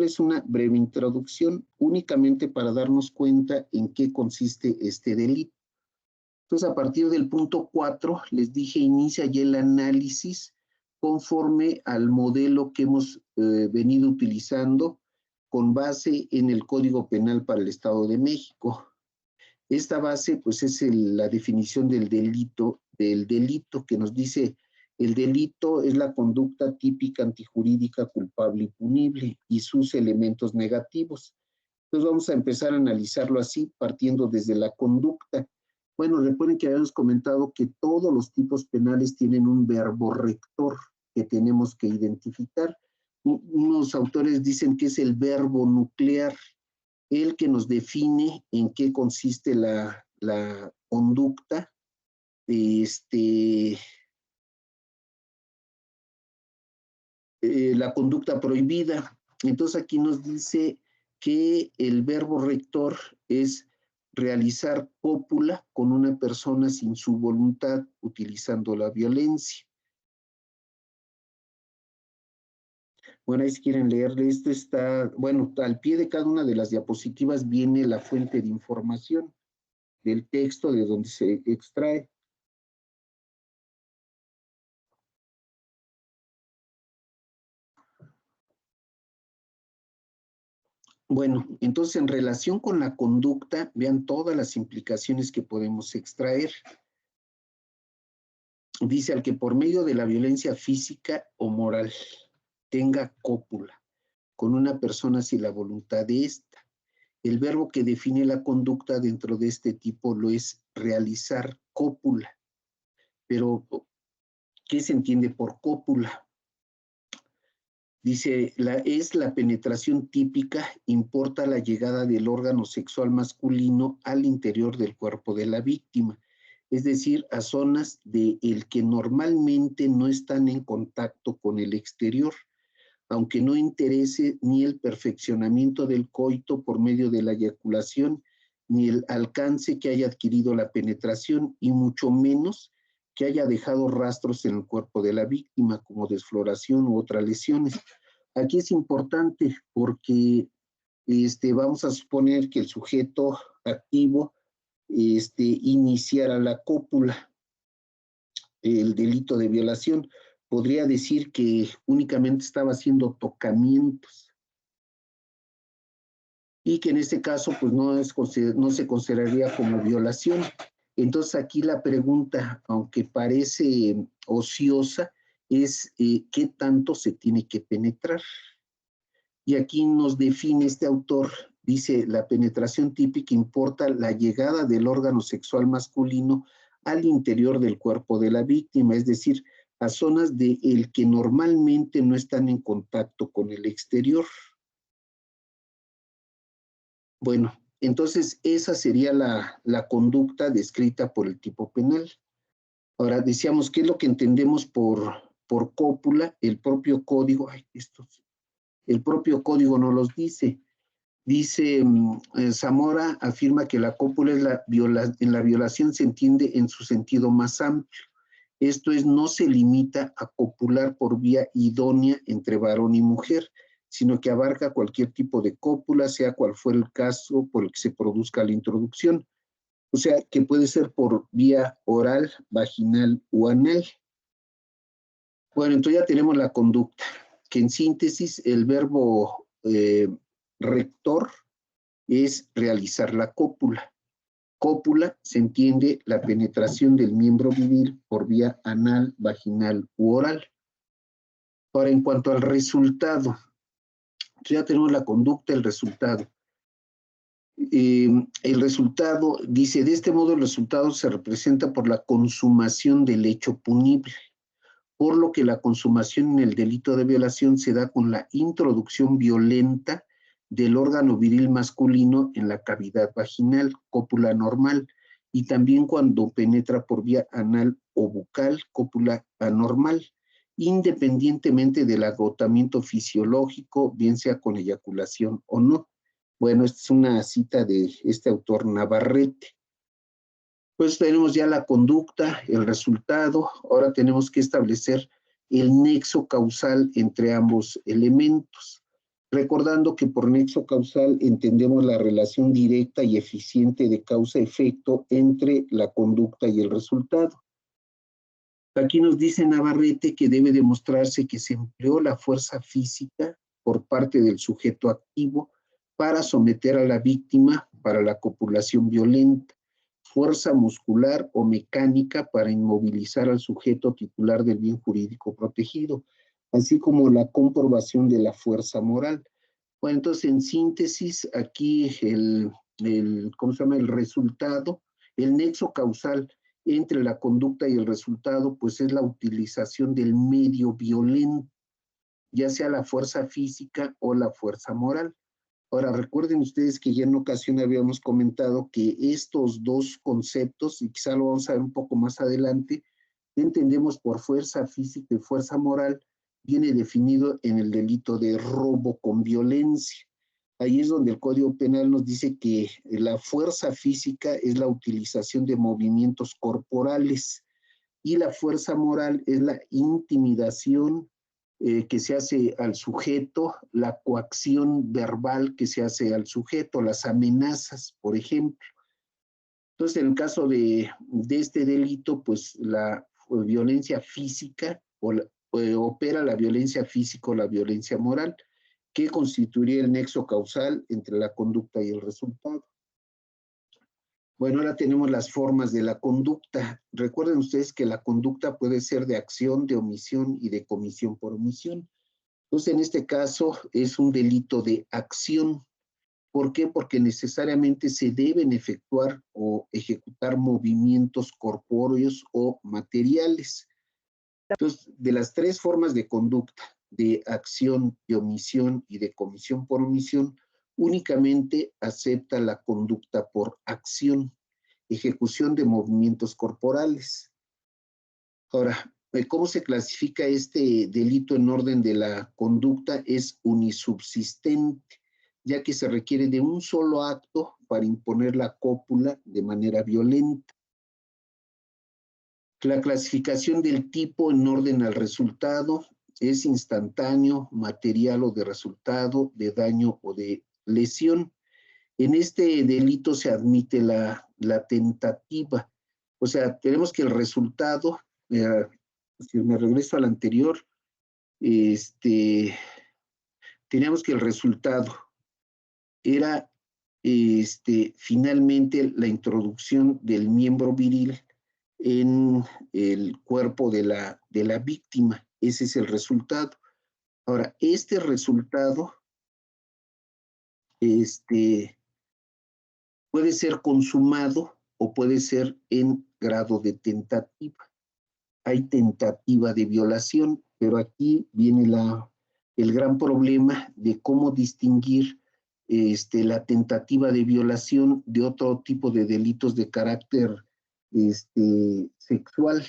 es una breve introducción únicamente para darnos cuenta en qué consiste este delito. Entonces, a partir del punto 4, les dije, inicia ya el análisis conforme al modelo que hemos venido utilizando con base en el Código Penal para el Estado de México. Esta base, pues, es la definición del delito que nos dice: el delito es la conducta típica antijurídica culpable y punible y sus elementos negativos. Entonces vamos a empezar a analizarlo así, partiendo desde la conducta. Bueno, recuerden que habíamos comentado que todos los tipos penales tienen un verbo rector que tenemos que identificar. Unos autores dicen que es el verbo nuclear, el que nos define en qué consiste la conducta, la conducta prohibida. Entonces aquí nos dice que el verbo rector es realizar cópula con una persona sin su voluntad, utilizando la violencia. Bueno, ahí si quieren leerle, esto está, bueno, al pie de cada una de las diapositivas viene la fuente de información del texto de donde se extrae. Bueno, entonces en relación con la conducta, vean todas las implicaciones que podemos extraer. Dice: al que por medio de la violencia física o moral tenga cópula con una persona sin la voluntad de ésta. El verbo que define la conducta dentro de este tipo lo es realizar cópula. Pero, ¿qué se entiende por cópula? Dice, es la penetración típica, importa la llegada del órgano sexual masculino al interior del cuerpo de la víctima, es decir, a zonas de el que normalmente no están en contacto con el exterior, aunque no interese ni el perfeccionamiento del coito por medio de la eyaculación, ni el alcance que haya adquirido la penetración, y mucho menos que haya dejado rastros en el cuerpo de la víctima, como desfloración u otras lesiones. Aquí es importante porque vamos a suponer que el sujeto activo iniciara la cópula, el delito de violación. Podría decir que únicamente estaba haciendo tocamientos y que en este caso pues no se consideraría como violación. Entonces aquí la pregunta, aunque parece ociosa, es ¿qué tanto se tiene que penetrar? Y aquí nos define este autor, dice: la penetración típica importa la llegada del órgano sexual masculino al interior del cuerpo de la víctima, es decir, a zonas de el que normalmente no están en contacto con el exterior. Bueno, entonces esa sería la conducta descrita por el tipo penal. Ahora, decíamos, ¿qué es lo que entendemos por cópula? El propio código, el propio código nos los dice. Dice, Zamora afirma que la cópula es en la violación se entiende en su sentido más amplio. Esto es, no se limita a copular por vía idónea entre varón y mujer, sino que abarca cualquier tipo de cópula, sea cual fuera el caso por el que se produzca la introducción. O sea, que puede ser por vía oral, vaginal o anal. Bueno, entonces ya tenemos la conducta, que en síntesis el verbo rector es realizar la cópula. Cópula se entiende la penetración del miembro viril por vía anal, vaginal u oral. Ahora, en cuanto al resultado, ya tenemos la conducta, el resultado. El resultado, dice, de este modo el resultado se representa por la consumación del hecho punible, por lo que la consumación en el delito de violación se da con la introducción violenta del órgano viril masculino en la cavidad vaginal, cópula normal, y también cuando penetra por vía anal o bucal, cópula anormal, independientemente del agotamiento fisiológico, bien sea con eyaculación o no. Bueno, esta es una cita de este autor Navarrete. Pues tenemos ya la conducta, el resultado, ahora tenemos que establecer el nexo causal entre ambos elementos. recordando que por nexo causal entendemos la relación directa y eficiente de causa-efecto entre la conducta y el resultado. Aquí nos dice Navarrete que debe demostrarse que se empleó la fuerza física por parte del sujeto activo para someter a la víctima para la copulación violenta, fuerza muscular o mecánica para inmovilizar al sujeto titular del bien jurídico protegido, así como la comprobación de la fuerza moral. Bueno, entonces, en síntesis, aquí ¿cómo se llama? El resultado, el nexo causal entre la conducta y el resultado, pues es la utilización del medio violento, ya sea la fuerza física o la fuerza moral. Ahora, recuerden ustedes que ya en ocasión habíamos comentado que estos dos conceptos, y quizá lo vamos a ver un poco más adelante, entendemos por fuerza física y fuerza moral, viene definido en el delito de robo con violencia. Ahí es donde el Código Penal nos dice que la fuerza física es la utilización de movimientos corporales y la fuerza moral es la intimidación que se hace al sujeto, la coacción verbal que se hace al sujeto, las amenazas, por ejemplo. Entonces, en el caso de este delito, pues la violencia física opera la violencia física o la violencia moral, que constituiría el nexo causal entre la conducta y el resultado. Bueno, ahora tenemos las formas de la conducta. Recuerden ustedes que la conducta puede ser de acción, de omisión y de comisión por omisión. Entonces, en este caso, es un delito de acción. ¿Por qué? Porque necesariamente se deben efectuar o ejecutar movimientos corpóreos o materiales. Entonces, de las tres formas de conducta, de acción, de omisión y de comisión por omisión, únicamente acepta la conducta por acción, ejecución de movimientos corporales. Ahora, ¿cómo se clasifica este delito en orden de la conducta? Es unisubsistente, ya que se requiere de un solo acto para imponer la cópula de manera violenta. La clasificación del tipo en orden al resultado es instantáneo, material o de resultado, de daño o de lesión. En este delito se admite la tentativa. O sea, tenemos que el resultado, si me regreso al anterior, teníamos que el resultado era finalmente la introducción del miembro viril en el cuerpo de la víctima. Ese es el resultado. Ahora, este resultado puede ser consumado o puede ser en grado de tentativa. Hay tentativa de violación, pero aquí viene el gran problema de cómo distinguir la tentativa de violación de otro tipo de delitos de carácter sexual.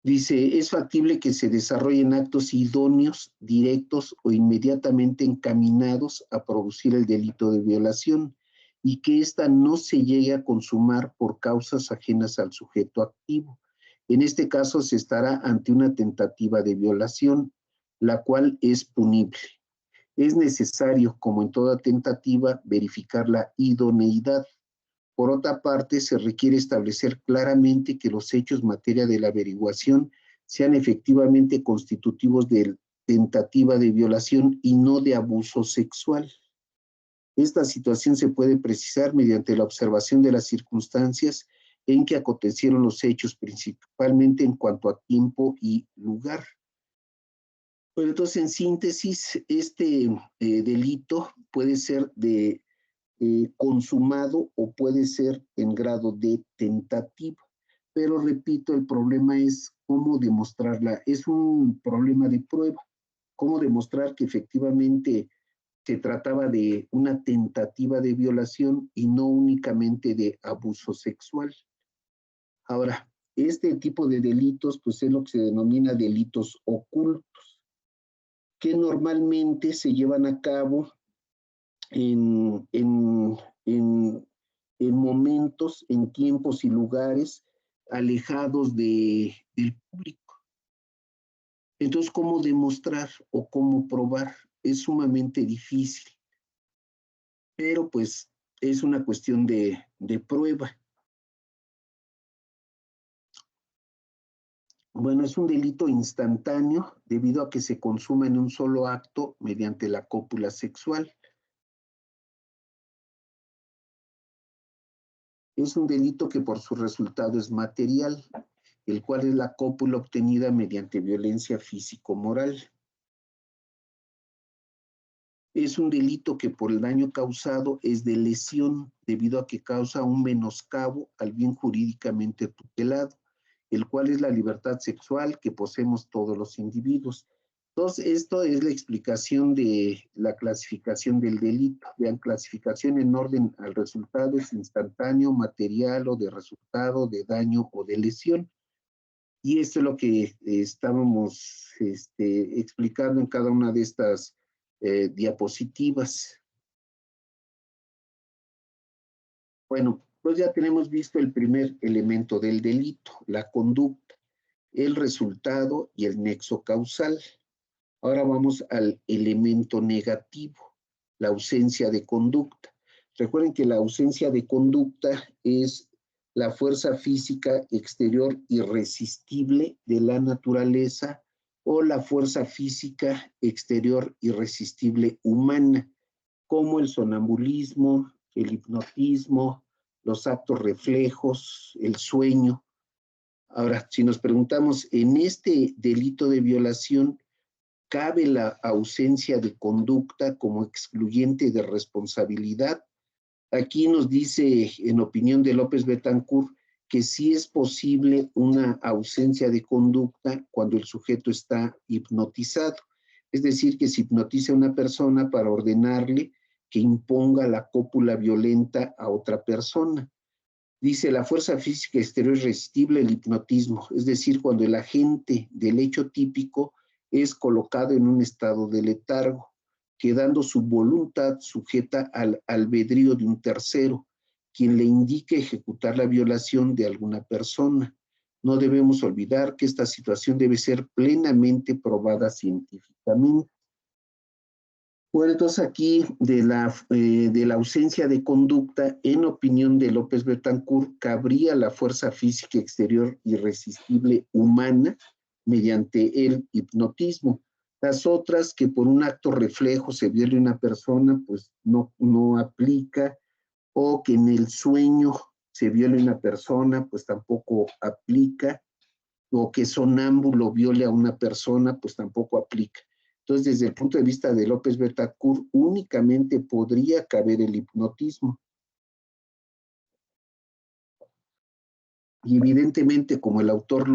Dice, es factible que se desarrollen actos idóneos, directos o inmediatamente encaminados a producir el delito de violación y que ésta no se llegue a consumar por causas ajenas al sujeto activo. En este caso se estará ante una tentativa de violación, la cual es punible. Es necesario, como en toda tentativa, verificar la idoneidad. Por otra parte, se requiere establecer claramente que los hechos materia de la averiguación sean efectivamente constitutivos de tentativa de violación y no de abuso sexual. Esta situación se puede precisar mediante la observación de las circunstancias en que acontecieron los hechos, principalmente en cuanto a tiempo y lugar. Bueno, entonces, en síntesis, este delito puede ser de consumado o puede ser en grado de tentativa. Pero repito, el problema es cómo demostrarla. Es un problema de prueba. Cómo demostrar que efectivamente se trataba de una tentativa de violación y no únicamente de abuso sexual. Ahora, este tipo de delitos, pues es lo que se denomina delitos ocultos, que normalmente se llevan a cabo en momentos, en tiempos y lugares alejados del público. Entonces, ¿cómo demostrar o cómo probar es sumamente difícil, pero pues es una cuestión de prueba. Bueno, es un delito instantáneo debido a que se consuma en un solo acto mediante la cópula sexual. Es un delito que por su resultado es material, el cual es la cópula obtenida mediante violencia físico-moral. Es un delito que por el daño causado es de lesión, debido a que causa un menoscabo al bien jurídicamente tutelado, el cual es la libertad sexual que poseemos todos los individuos. Entonces, esto es la explicación de la clasificación del delito. Vean, clasificación en orden al resultado es instantáneo, material o de resultado, de daño o de lesión. Y esto es lo que estábamos explicando en cada una de estas diapositivas. Bueno, pues ya tenemos visto el primer elemento del delito, la conducta, el resultado y el nexo causal. Ahora vamos al elemento negativo, la ausencia de conducta. Recuerden que la ausencia de conducta es la fuerza física exterior irresistible de la naturaleza o la fuerza física exterior irresistible humana, como el sonambulismo, el hipnotismo, los actos reflejos, el sueño. Ahora, si nos preguntamos, en este delito de violación, ¿cabe la ausencia de conducta como excluyente de responsabilidad? Aquí nos dice, en opinión de López Betancourt, que sí es posible una ausencia de conducta cuando el sujeto está hipnotizado. Es decir, que se hipnotiza a una persona para ordenarle que imponga la cópula violenta a otra persona. Dice, la fuerza física exterior es irresistible, el hipnotismo, es decir, cuando el agente del hecho típico es colocado en un estado de letargo, quedando su voluntad sujeta al albedrío de un tercero, quien le indique ejecutar la violación de alguna persona. No debemos olvidar que esta situación debe ser plenamente probada científicamente. Bueno, entonces aquí de la ausencia de conducta, en opinión de López Betancourt, cabría la fuerza física exterior irresistible humana mediante el hipnotismo. Las otras, que por un acto reflejo se viole una persona, pues no aplica, o que en el sueño se viole una persona, pues tampoco aplica, o que sonámbulo viole a una persona, pues tampoco aplica. Entonces, desde el punto de vista de López Betancourt, únicamente podría caber el hipnotismo. Y evidentemente, como el autor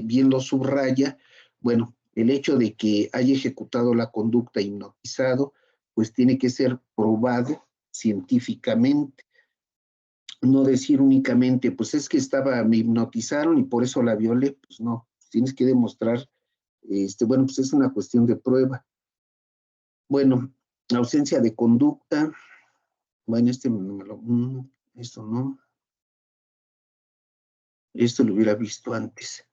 bien lo subraya, bueno, el hecho de que haya ejecutado la conducta hipnotizado, pues tiene que ser probado científicamente. No decir únicamente, pues es que me hipnotizaron y por eso la violé, pues no, tienes que demostrar, bueno, pues es una cuestión de prueba. Bueno, ausencia de conducta, bueno, esto no, esto lo hubiera visto antes.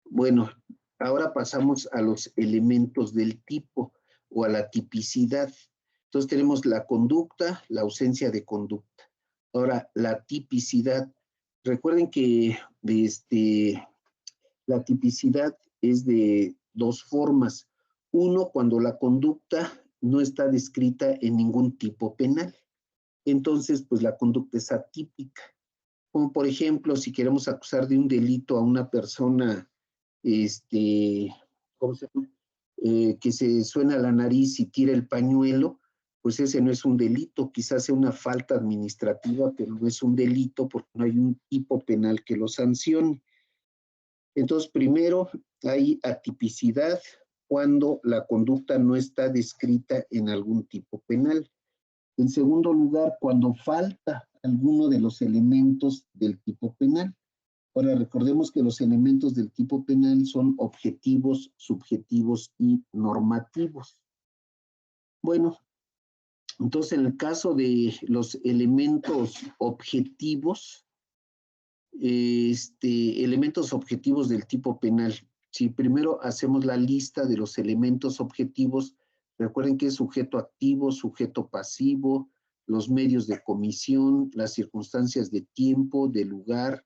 Bueno, ahora pasamos a los elementos del tipo o a la tipicidad. Entonces tenemos la conducta, la ausencia de conducta. Ahora, la tipicidad. Recuerden que la tipicidad es de dos formas. Uno, cuando la conducta no está descrita en ningún tipo penal. Entonces, pues la conducta es atípica. Como por ejemplo, si queremos acusar de un delito a una persona, ¿cómo se llama? Que se suena la nariz y tira el pañuelo, pues ese no es un delito, quizás sea una falta administrativa, pero no es un delito porque no hay un tipo penal que lo sancione. Entonces, primero, hay atipicidad cuando la conducta no está descrita en algún tipo penal. En segundo lugar, cuando falta alguno de los elementos del tipo penal. Ahora, recordemos que los elementos del tipo penal son objetivos, subjetivos y normativos. Bueno, entonces en el caso de los elementos objetivos, elementos objetivos del tipo penal. Si primero hacemos la lista de los elementos objetivos, Recuerden que es sujeto activo, sujeto pasivo, los medios de comisión, las circunstancias de tiempo, de lugar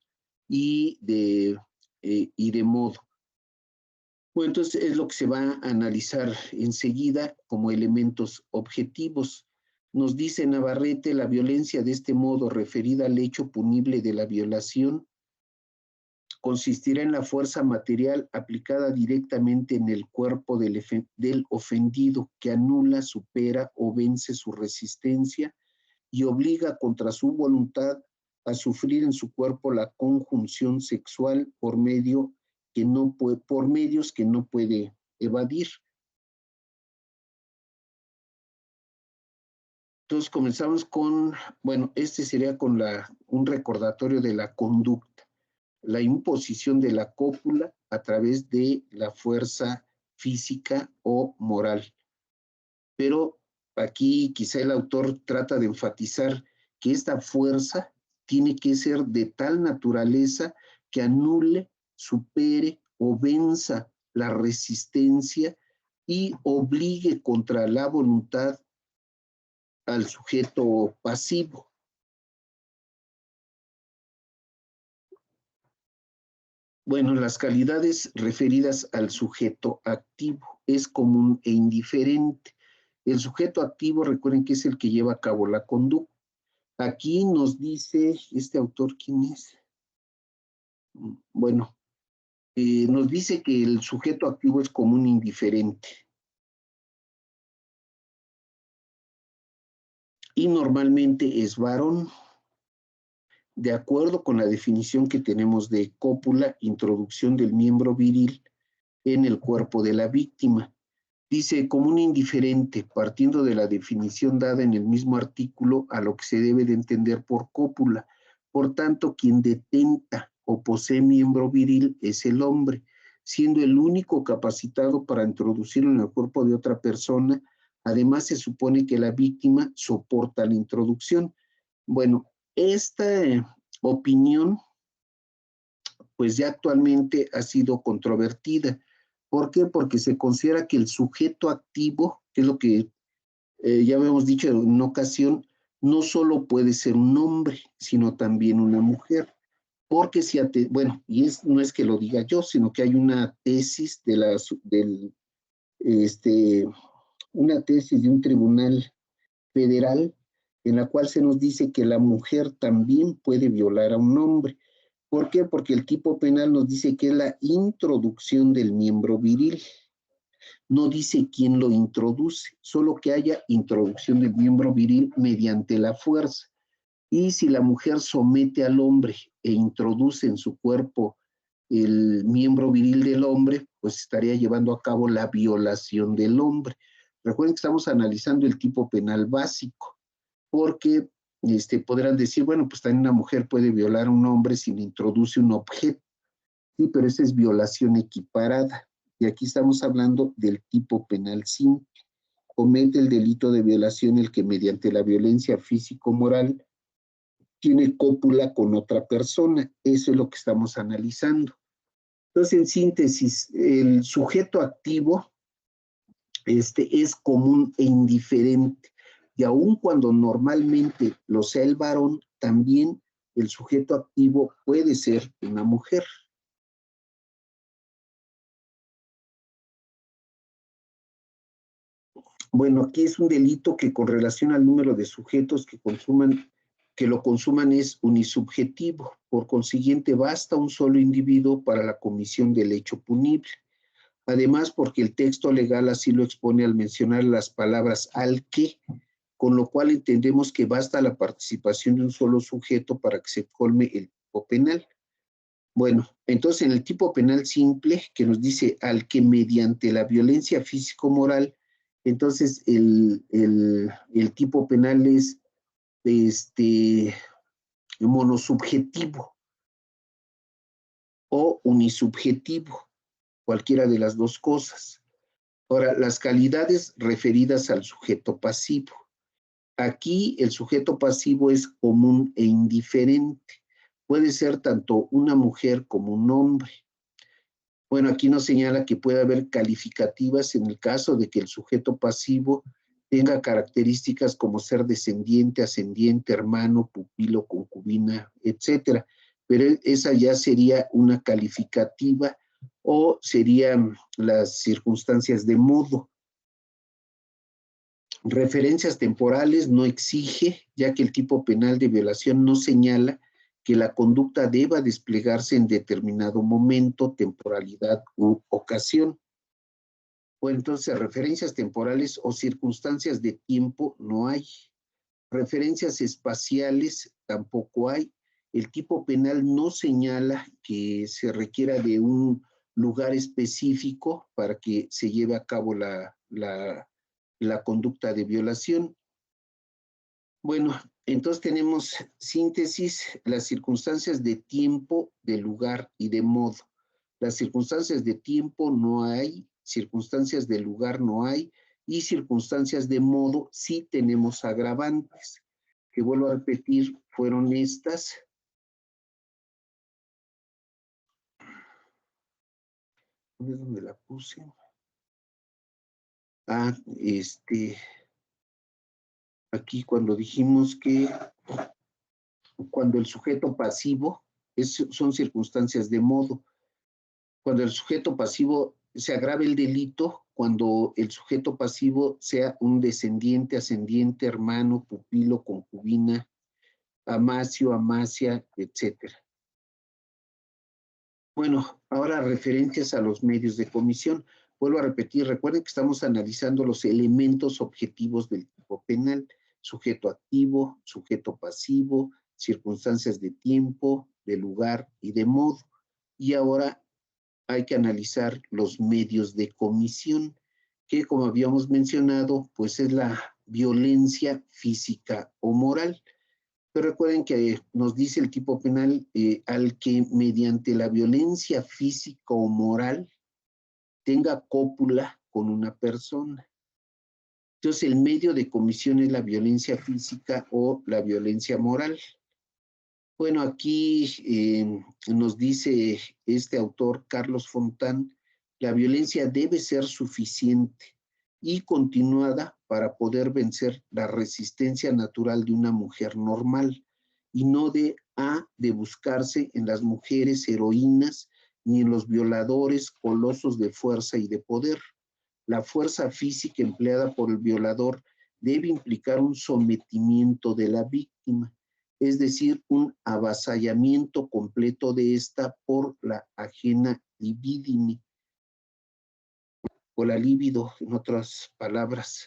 y de modo. Bueno, entonces es lo que se va a analizar enseguida como elementos objetivos. Nos dice Navarrete, la violencia de este modo referida al hecho punible de la violación consistirá en la fuerza material aplicada directamente en el cuerpo del ofendido que anula, supera o vence su resistencia y obliga contra su voluntad a sufrir en su cuerpo la conjunción sexual por medios que no puede evadir. Entonces comenzamos con, bueno, este sería con un recordatorio de la conducta, la imposición de la cópula a través de la fuerza física o moral. Pero aquí quizá el autor trata de enfatizar que esta fuerza tiene que ser de tal naturaleza que anule, supere o venza la resistencia y obligue contra la voluntad al sujeto pasivo. Bueno, las calidades referidas al sujeto activo es común e indiferente. El sujeto activo, recuerden que es el que lleva a cabo la conducta. Aquí nos dice, este autor, ¿quién es? Bueno, nos dice que el sujeto activo es común e indiferente. Y normalmente es varón, de acuerdo con la definición que tenemos de cópula, introducción del miembro viril en el cuerpo de la víctima. Dice, común e indiferente, partiendo de la definición dada en el mismo artículo a lo que se debe de entender por cópula. Por tanto, quien detenta o posee miembro viril es el hombre, siendo el único capacitado para introducirlo en el cuerpo de otra persona. Además, se supone que la víctima soporta la introducción. Bueno, esta opinión, pues ya actualmente ha sido controvertida. ¿Por qué? Porque se considera que el sujeto activo, que es lo que ya habíamos dicho en una ocasión, no solo puede ser un hombre, sino también una mujer. Porque si, bueno, y no es que lo diga yo, sino que hay una tesis una tesis de un tribunal federal en la cual se nos dice que la mujer también puede violar a un hombre. ¿Por qué? Porque el tipo penal nos dice que es la introducción del miembro viril. No dice quién lo introduce, solo que haya introducción del miembro viril mediante la fuerza. Y si la mujer somete al hombre e introduce en su cuerpo el miembro viril del hombre, pues estaría llevando a cabo la violación del hombre. Recuerden que estamos analizando el tipo penal básico, porque podrán decir, bueno, pues también una mujer puede violar a un hombre si le introduce un objeto. Sí, pero esa es violación equiparada. Y aquí estamos hablando del tipo penal simple. Comete el delito de violación el que mediante la violencia físico-moral tiene cópula con otra persona. Eso es lo que estamos analizando. Entonces, en síntesis, el sujeto activo es común e indiferente. Y aun cuando normalmente lo sea el varón, también el sujeto activo puede ser una mujer. Bueno, aquí es un delito que con relación al número de sujetos que lo consuman es unisubjetivo. Por consiguiente, basta un solo individuo para la comisión del hecho punible. Además, porque el texto legal así lo expone al mencionar las palabras al que, con lo cual entendemos que basta la participación de un solo sujeto para que se colme el tipo penal. Bueno, entonces en el tipo penal simple, que nos dice al que mediante la violencia físico-moral, entonces el tipo penal es monosubjetivo o unisubjetivo, cualquiera de las dos cosas. Ahora, las calidades referidas al sujeto pasivo. Aquí el sujeto pasivo es común e indiferente. Puede ser tanto una mujer como un hombre. Bueno, aquí nos señala que puede haber calificativas en el caso de que el sujeto pasivo tenga características como ser descendiente, ascendiente, hermano, pupilo, concubina, etcétera. Pero esa ya sería una calificativa o serían las circunstancias de modo. Referencias temporales no exige, ya que el tipo penal de violación no señala que la conducta deba desplegarse en determinado momento, temporalidad u ocasión. O entonces referencias temporales o circunstancias de tiempo no hay. Referencias espaciales tampoco hay. El tipo penal no señala que se requiera de un lugar específico para que se lleve a cabo la conducta de violación. Bueno, entonces tenemos síntesis, las circunstancias de tiempo, de lugar y de modo. Las circunstancias de tiempo no hay, circunstancias de lugar no hay, y circunstancias de modo sí tenemos agravantes, que vuelvo a repetir, fueron estas. ¿Dónde es donde la puse? Ah, aquí cuando dijimos que cuando el sujeto pasivo son circunstancias de modo. Cuando el sujeto pasivo se agrave el delito, cuando el sujeto pasivo sea un descendiente, ascendiente, hermano, pupilo, concubina, amacio, amacia, etcétera. Bueno, ahora referencias a los medios de comisión. Vuelvo a repetir, recuerden que estamos analizando los elementos objetivos del tipo penal: sujeto activo, sujeto pasivo, circunstancias de tiempo, de lugar y de modo. Y ahora hay que analizar los medios de comisión, que como habíamos mencionado, pues es la violencia física o moral. Pero recuerden que nos dice el tipo penal al que mediante la violencia física o moral tenga cópula con una persona. Entonces el medio de comisión es la violencia física o la violencia moral. Bueno, aquí nos dice este autor, Carlos Fontán, la violencia debe ser suficiente y continuada para poder vencer la resistencia natural de una mujer normal y no de buscarse en las mujeres heroínas ni en los violadores colosos de fuerza y de poder. La fuerza física empleada por el violador debe implicar un sometimiento de la víctima, es decir, un avasallamiento completo de esta por la ajena libidine, o la libido, en otras palabras.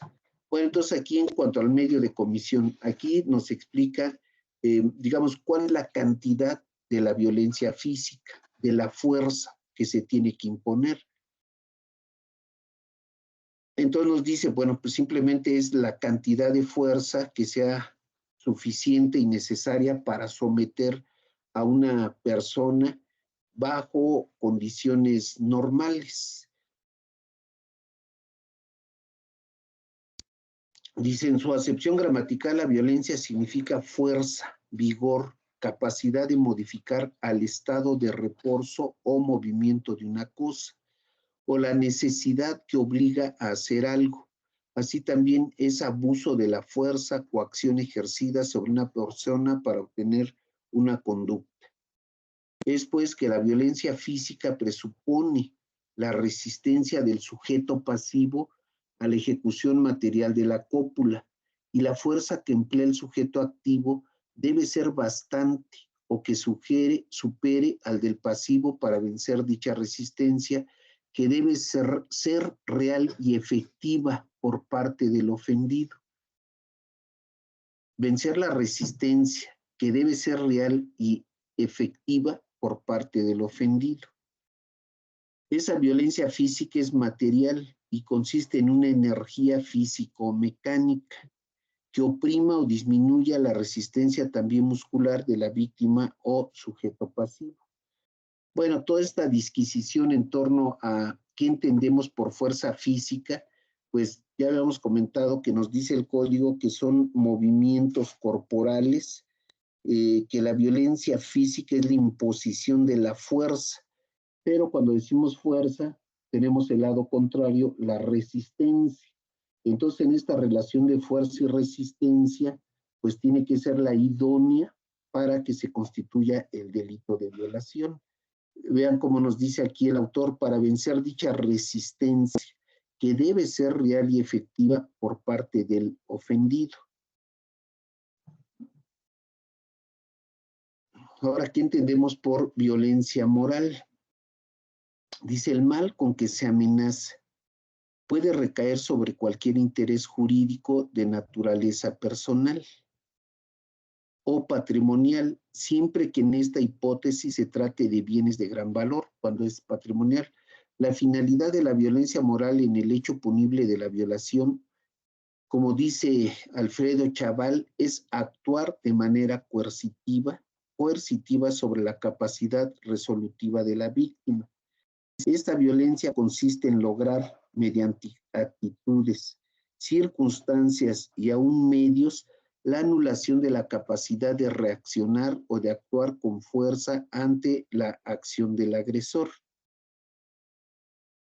Bueno, entonces aquí en cuanto al medio de comisión, aquí nos explica, digamos, cuál es la cantidad de la violencia física, de la fuerza que se tiene que imponer. Entonces nos dice, bueno, pues simplemente es la cantidad de fuerza que sea suficiente y necesaria para someter a una persona bajo condiciones normales. Dice, en su acepción gramatical, la violencia significa fuerza, vigor, capacidad de modificar al estado de reposo o movimiento de una cosa, o la necesidad que obliga a hacer algo. Así también es abuso de la fuerza, coacción ejercida sobre una persona para obtener una conducta. Es pues que la violencia física presupone la resistencia del sujeto pasivo a la ejecución material de la cópula, y la fuerza que emplea el sujeto activo debe ser bastante o que supere al del pasivo para vencer dicha resistencia, que debe ser real y efectiva por parte del ofendido. Vencer la resistencia, que debe ser real y efectiva por parte del ofendido. Esa violencia física es material y consiste en una energía físico-mecánica que oprima o disminuya la resistencia también muscular de la víctima o sujeto pasivo. Bueno, toda esta disquisición en torno a qué entendemos por fuerza física, pues ya habíamos comentado que nos dice el código que son movimientos corporales, que la violencia física es la imposición de la fuerza, Pero cuando decimos fuerza, tenemos el lado contrario, la resistencia. Entonces, en esta relación de fuerza y resistencia, pues tiene que ser la idónea para que se constituya el delito de violación. Vean cómo nos dice aquí el autor, para vencer dicha resistencia, que debe ser real y efectiva por parte del ofendido. Ahora, ¿qué entendemos por violencia moral? Dice, el mal con que se amenaza puede recaer sobre cualquier interés jurídico de naturaleza personal o patrimonial, siempre que en esta hipótesis se trate de bienes de gran valor. Cuando es patrimonial, la finalidad de la violencia moral en el hecho punible de la violación, como dice Alfredo Chaval, es actuar de manera coercitiva sobre la capacidad resolutiva de la víctima. Esta violencia consiste en lograr, mediante actitudes, circunstancias y aún medios, la anulación de la capacidad de reaccionar o de actuar con fuerza ante la acción del agresor.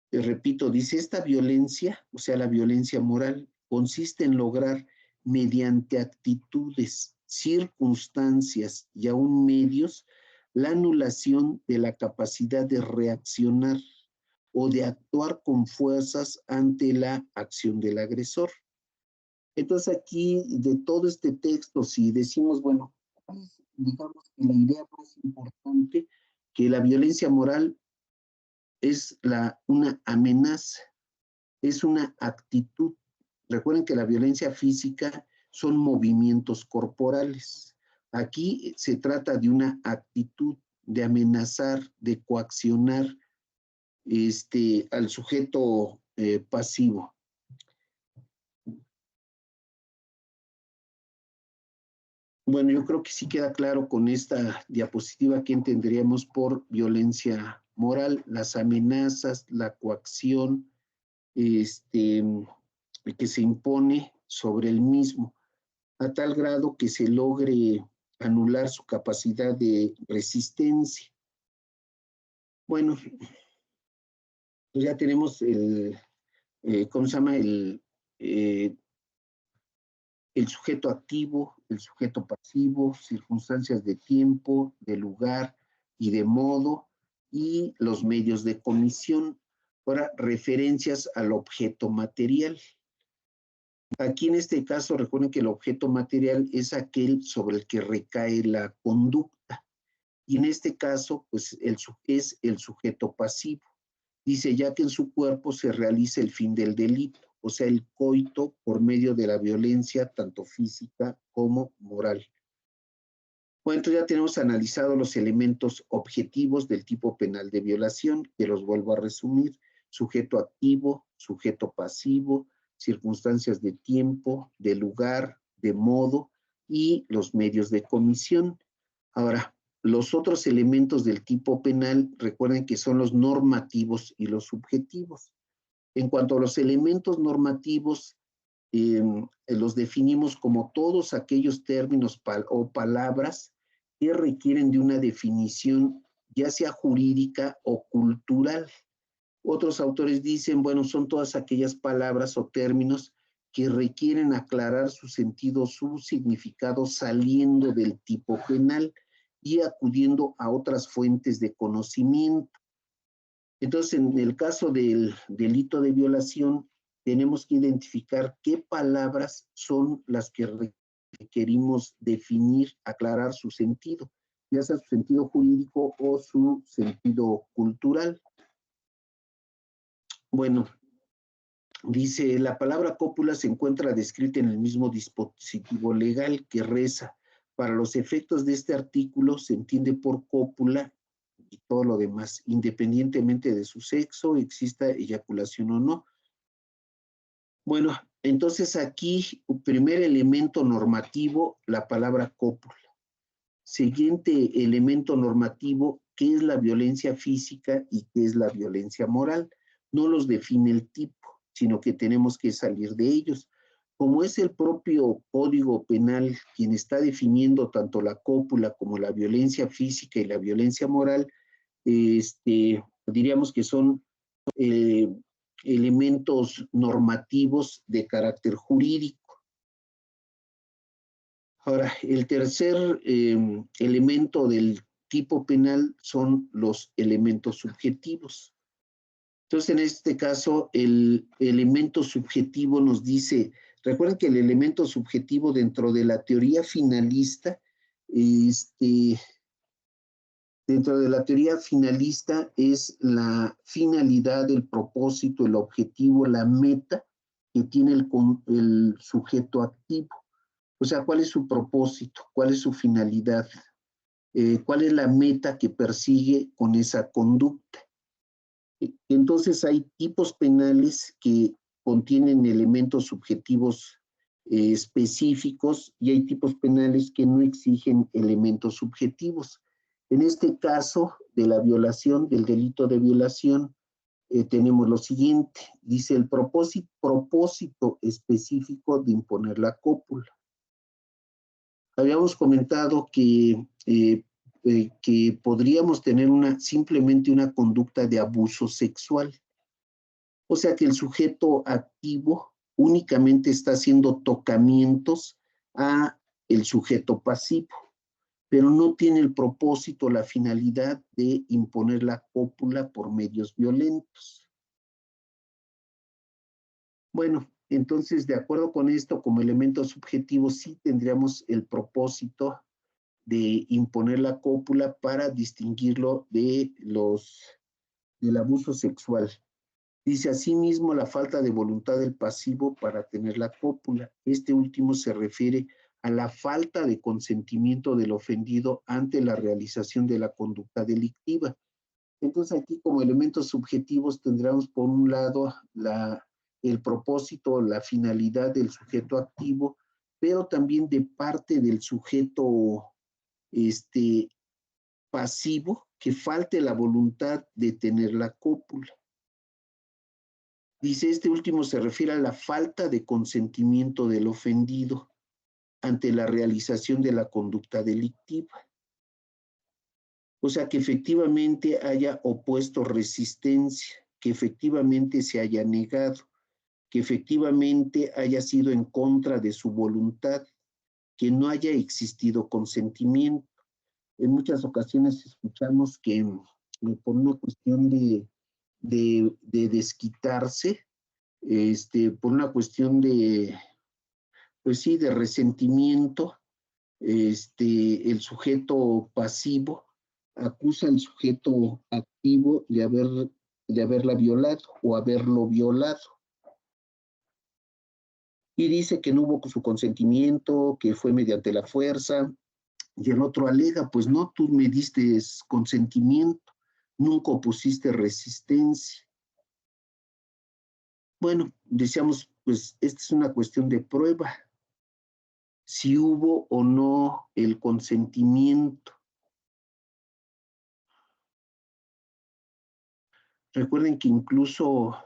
Repito, dice, esta violencia, o sea, la violencia moral, consiste en lograr, mediante actitudes, circunstancias y aún medios, la anulación de la capacidad de reaccionar o de actuar con fuerzas ante la acción del agresor. Entonces aquí, de todo este texto, si decimos, bueno, digamos que la idea más importante, que la violencia moral es una amenaza, es una actitud. Recuerden que la violencia física son movimientos corporales. Aquí se trata de una actitud de amenazar, de coaccionar al sujeto pasivo. Bueno, yo creo que sí queda claro con esta diapositiva que entenderíamos por violencia moral, las amenazas, la coacción, que se impone sobre el mismo, a tal grado que se logre anular su capacidad de resistencia. Bueno, pues ya tenemos ¿cómo se llama? El sujeto activo, el sujeto pasivo, circunstancias de tiempo, de lugar y de modo, y los medios de comisión. Ahora, referencias al objeto material. Aquí en este caso, recuerden que el objeto material es aquel sobre el que recae la conducta. Y en este caso, pues es el sujeto pasivo. Dice, ya que en su cuerpo se realiza el fin del delito, o sea, el coito por medio de la violencia, tanto física como moral. Bueno, entonces ya tenemos analizado los elementos objetivos del tipo penal de violación, que los vuelvo a resumir: sujeto activo, sujeto pasivo, circunstancias de tiempo, de lugar, de modo y los medios de comisión. Ahora, los otros elementos del tipo penal, recuerden que son los normativos y los subjetivos. En cuanto a los elementos normativos, los definimos como todos aquellos términos o palabras que requieren de una definición, ya sea jurídica o cultural. Otros autores dicen, bueno, son todas aquellas palabras o términos que requieren aclarar su sentido, su significado, saliendo del tipo penal y acudiendo a otras fuentes de conocimiento. Entonces, en el caso del delito de violación, tenemos que identificar qué palabras son las que requerimos definir, aclarar su sentido, ya sea su sentido jurídico o su sentido cultural. Bueno, dice, la palabra cópula se encuentra descrita en el mismo dispositivo legal que reza. Para los efectos de este artículo se entiende por cópula y todo lo demás, independientemente de su sexo, exista eyaculación o no. Bueno, entonces aquí, primer elemento normativo, la palabra cópula. Siguiente elemento normativo, ¿qué es la violencia física y qué es la violencia moral? No los define el tipo, sino que tenemos que salir de ellos. Como es el propio Código Penal quien está definiendo tanto la cópula como la violencia física y la violencia moral, diríamos que son elementos normativos de carácter jurídico. Ahora, el tercer elemento del tipo penal son los elementos subjetivos. Entonces, en este caso, el elemento subjetivo nos dice, recuerden que el elemento subjetivo dentro de la teoría finalista, dentro de la teoría finalista es la finalidad, el propósito, el objetivo, la meta que tiene el sujeto activo. O sea, ¿cuál es su propósito? ¿Cuál es su finalidad? ¿Cuál es la meta que persigue con esa conducta? Entonces hay tipos penales que contienen elementos subjetivos específicos y hay tipos penales que no exigen elementos subjetivos. En este caso de la violación, del delito de violación, tenemos lo siguiente, dice el propósito específico de imponer la cópula. Habíamos comentado que podríamos tener simplemente una conducta de abuso sexual. O sea que el sujeto activo únicamente está haciendo tocamientos a el sujeto pasivo, pero no tiene el propósito, la finalidad de imponer la cópula por medios violentos. Bueno, entonces, de acuerdo con esto, como elemento subjetivo, sí tendríamos el propósito de imponer la cópula para distinguirlo del abuso sexual. Dice asimismo la falta de voluntad del pasivo para tener la cópula. Este último se refiere a la falta de consentimiento del ofendido ante la realización de la conducta delictiva. Entonces aquí como elementos subjetivos tendríamos por un lado el propósito, la finalidad del sujeto activo, pero también de parte del sujeto pasivo, que falte la voluntad de tener la cópula. Dice, este último se refiere a la falta de consentimiento del ofendido ante la realización de la conducta delictiva. O sea, que efectivamente haya opuesto resistencia, que efectivamente se haya negado, que efectivamente haya sido en contra de su voluntad, que no haya existido consentimiento. En muchas ocasiones escuchamos que por una cuestión de desquitarse, por una cuestión de, pues sí, de resentimiento, el sujeto pasivo acusa al sujeto activo de haberla violado o haberlo violado. Y dice que no hubo su consentimiento, que fue mediante la fuerza, y el otro alega, pues no, tú me diste consentimiento, nunca opusiste resistencia. Bueno, decíamos, pues esta es una cuestión de prueba, si hubo o no el consentimiento. Recuerden que incluso,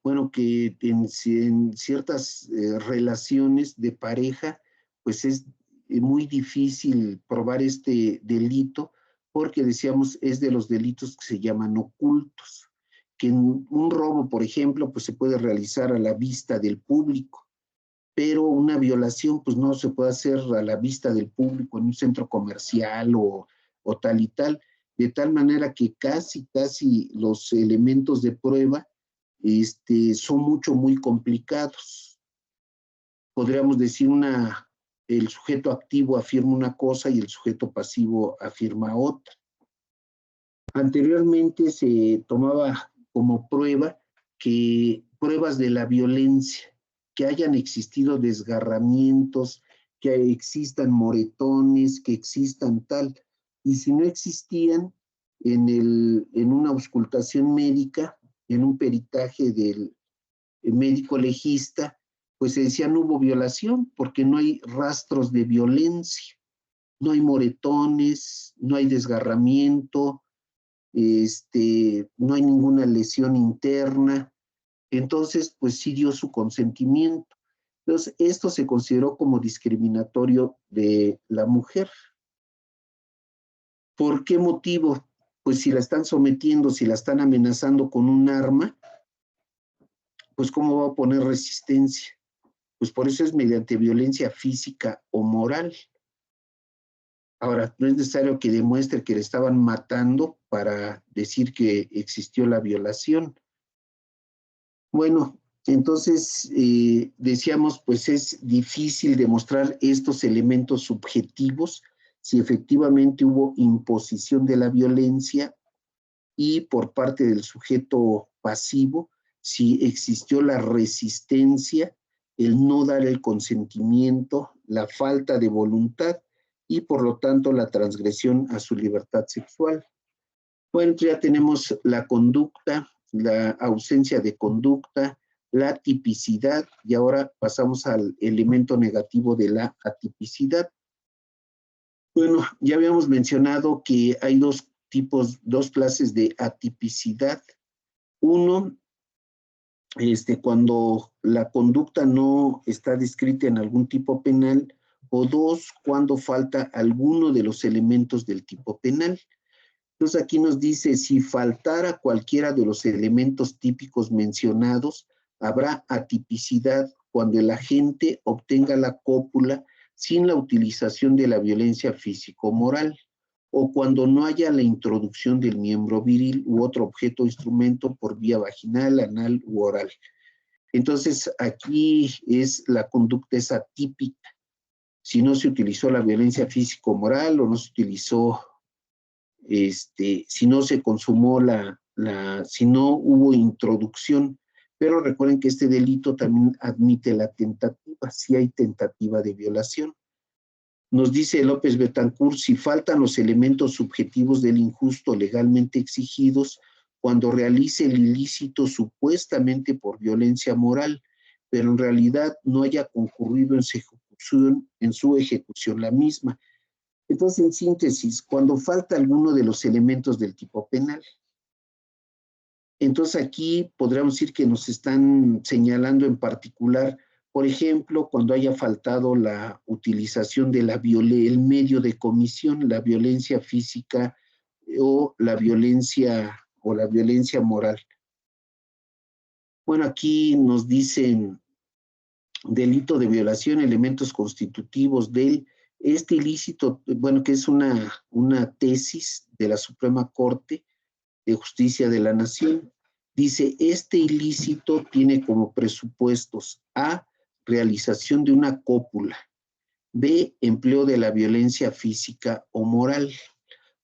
bueno, que en ciertas relaciones de pareja, pues es muy difícil probar este delito, porque decíamos, es de los delitos que se llaman ocultos, que en un robo, por ejemplo, pues se puede realizar a la vista del público, pero una violación, pues no se puede hacer a la vista del público en un centro comercial o tal y tal, de tal manera que casi los elementos de prueba son muy complicados. Podríamos decir el sujeto activo afirma una cosa y el sujeto pasivo afirma otra. Anteriormente se tomaba como pruebas de la violencia, que hayan existido desgarramientos, que existan moretones, que existan tal. Y si no existían, en una auscultación médica, en un peritaje del médico legista, pues se decía no hubo violación porque no hay rastros de violencia, no hay moretones, no hay desgarramiento, no hay ninguna lesión interna. Entonces, pues sí dio su consentimiento. Entonces, esto se consideró como discriminatorio de la mujer. ¿Por qué motivo? pues si la están sometiendo, si la están amenazando con un arma, pues ¿cómo va a poner resistencia? Pues por eso es mediante violencia física o moral. Ahora, no es necesario que demuestre que le estaban matando para decir que existió la violación. Bueno, entonces decíamos, pues es difícil demostrar estos elementos subjetivos si efectivamente hubo imposición de la violencia y por parte del sujeto pasivo, si existió la resistencia, el no dar el consentimiento, la falta de voluntad y por lo tanto la transgresión a su libertad sexual. Bueno, ya tenemos la conducta, la ausencia de conducta, la tipicidad y ahora pasamos al elemento negativo de la atipicidad. Bueno, ya habíamos mencionado que hay dos clases de atipicidad. Uno, cuando la conducta no está descrita en algún tipo penal, o dos, cuando falta alguno de los elementos del tipo penal. Entonces aquí nos dice, si faltara cualquiera de los elementos típicos mencionados, habrá atipicidad cuando el agente obtenga la cópula sin la utilización de la violencia físico-moral, o cuando no haya la introducción del miembro viril u otro objeto o instrumento por vía vaginal, anal u oral. Entonces aquí la conducta es atípica. Si no se utilizó la violencia físico-moral o no se utilizó si no se consumó si no hubo introducción. Pero recuerden que este delito también admite la tentativa, si hay tentativa de violación. Nos dice López Betancourt, si faltan los elementos subjetivos del injusto legalmente exigidos cuando realice el ilícito supuestamente por violencia moral, pero en realidad no haya concurrido en su ejecución la misma. Entonces, en síntesis, cuando falta alguno de los elementos del tipo penal, entonces aquí podríamos decir que nos están señalando en particular, por ejemplo, cuando haya faltado la utilización de el medio de comisión, la violencia física o la violencia moral. Bueno, aquí nos dicen delito de violación, elementos constitutivos del este ilícito, bueno, que es una tesis de la Suprema Corte de Justicia de la Nación. Dice, este ilícito tiene como presupuestos A, realización de una cópula, B, empleo de la violencia física o moral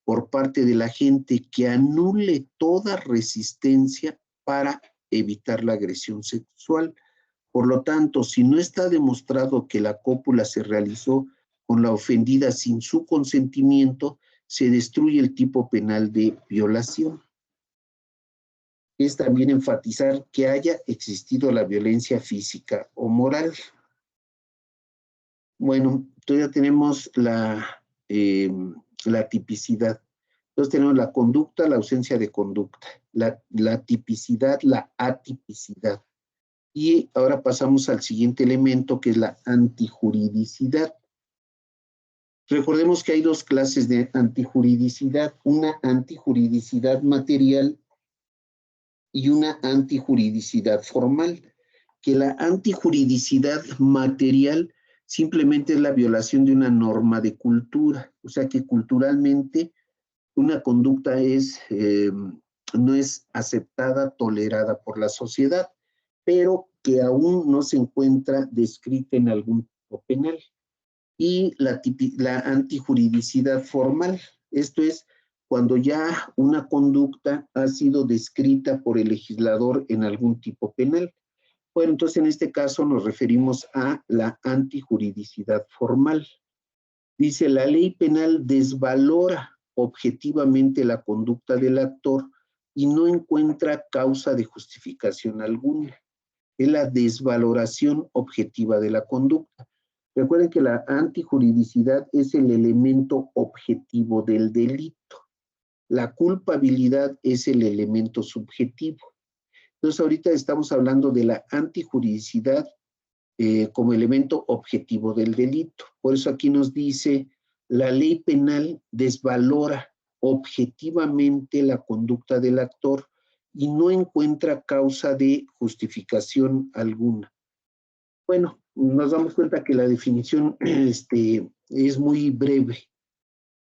por parte de la gente que anule toda resistencia para evitar la agresión sexual. Por lo tanto, si no está demostrado que la cópula se realizó con la ofendida sin su consentimiento, se destruye el tipo penal de violación. Es también enfatizar que haya existido la violencia física o moral. Bueno, entonces ya tenemos la tipicidad. Entonces tenemos la conducta, la ausencia de conducta, la tipicidad, la atipicidad. Y ahora pasamos al siguiente elemento, que es la antijuridicidad. Recordemos que hay dos clases de antijuridicidad, una antijuridicidad material y una antijuridicidad formal, que la antijuridicidad material simplemente es la violación de una norma de cultura, o sea que culturalmente una conducta no es aceptada, tolerada por la sociedad, pero que aún no se encuentra descrita en algún tipo penal. Y la antijuridicidad formal, esto es cuando ya una conducta ha sido descrita por el legislador en algún tipo penal. Bueno, entonces en este caso nos referimos a la antijuridicidad formal. Dice, la ley penal desvalora objetivamente la conducta del actor y no encuentra causa de justificación alguna. Es la desvaloración objetiva de la conducta. Recuerden que la antijuridicidad es el elemento objetivo del delito. La culpabilidad es el elemento subjetivo. Entonces, ahorita estamos hablando de la antijuridicidad como elemento objetivo del delito. Por eso aquí nos dice, la ley penal desvalora objetivamente la conducta del actor y no encuentra causa de justificación alguna. Bueno, nos damos cuenta que la definición es muy breve.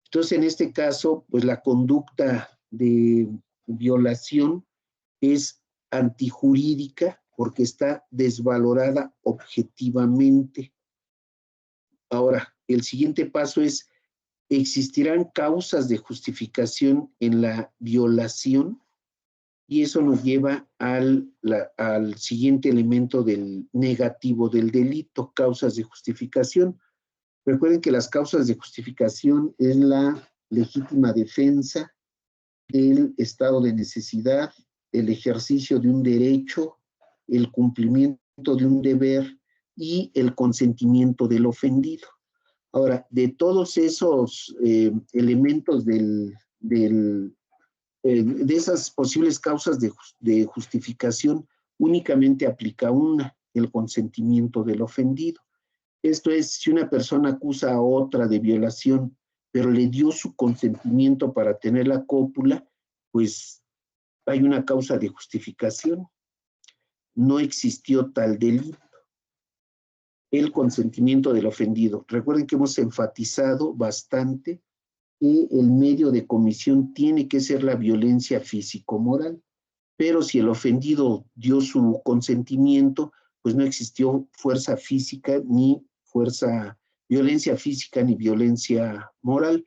Entonces, en este caso, pues la conducta de violación es antijurídica porque está desvalorada objetivamente. Ahora, el siguiente paso es, ¿existirán causas de justificación en la violación? Y eso nos lleva al siguiente elemento del negativo del delito, causas de justificación. Recuerden que las causas de justificación es la legítima defensa, el estado de necesidad, el ejercicio de un derecho, el cumplimiento de un deber y el consentimiento del ofendido. Ahora, de todos esos elementos de esas posibles causas de justificación, únicamente aplica una, el consentimiento del ofendido. Esto es, si una persona acusa a otra de violación, pero le dio su consentimiento para tener la cópula, pues hay una causa de justificación. No existió tal delito. El consentimiento del ofendido. Recuerden que hemos enfatizado bastante que el medio de comisión tiene que ser la violencia físico-moral, pero si el ofendido dio su consentimiento, pues no existió fuerza física ni violencia física ni violencia moral.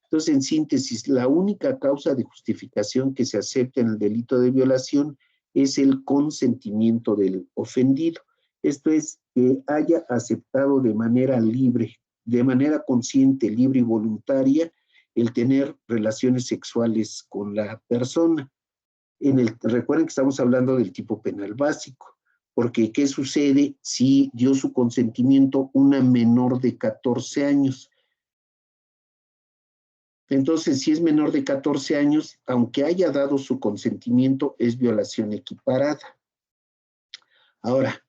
Entonces, en síntesis, la única causa de justificación que se acepta en el delito de violación es el consentimiento del ofendido. Esto es, que haya aceptado de manera libre, de manera consciente, libre y voluntaria, el tener relaciones sexuales con la persona. Recuerden que estamos hablando del tipo penal básico, porque ¿qué sucede si dio su consentimiento una menor de 14 años? Entonces, si es menor de 14 años, aunque haya dado su consentimiento, es violación equiparada. Ahora,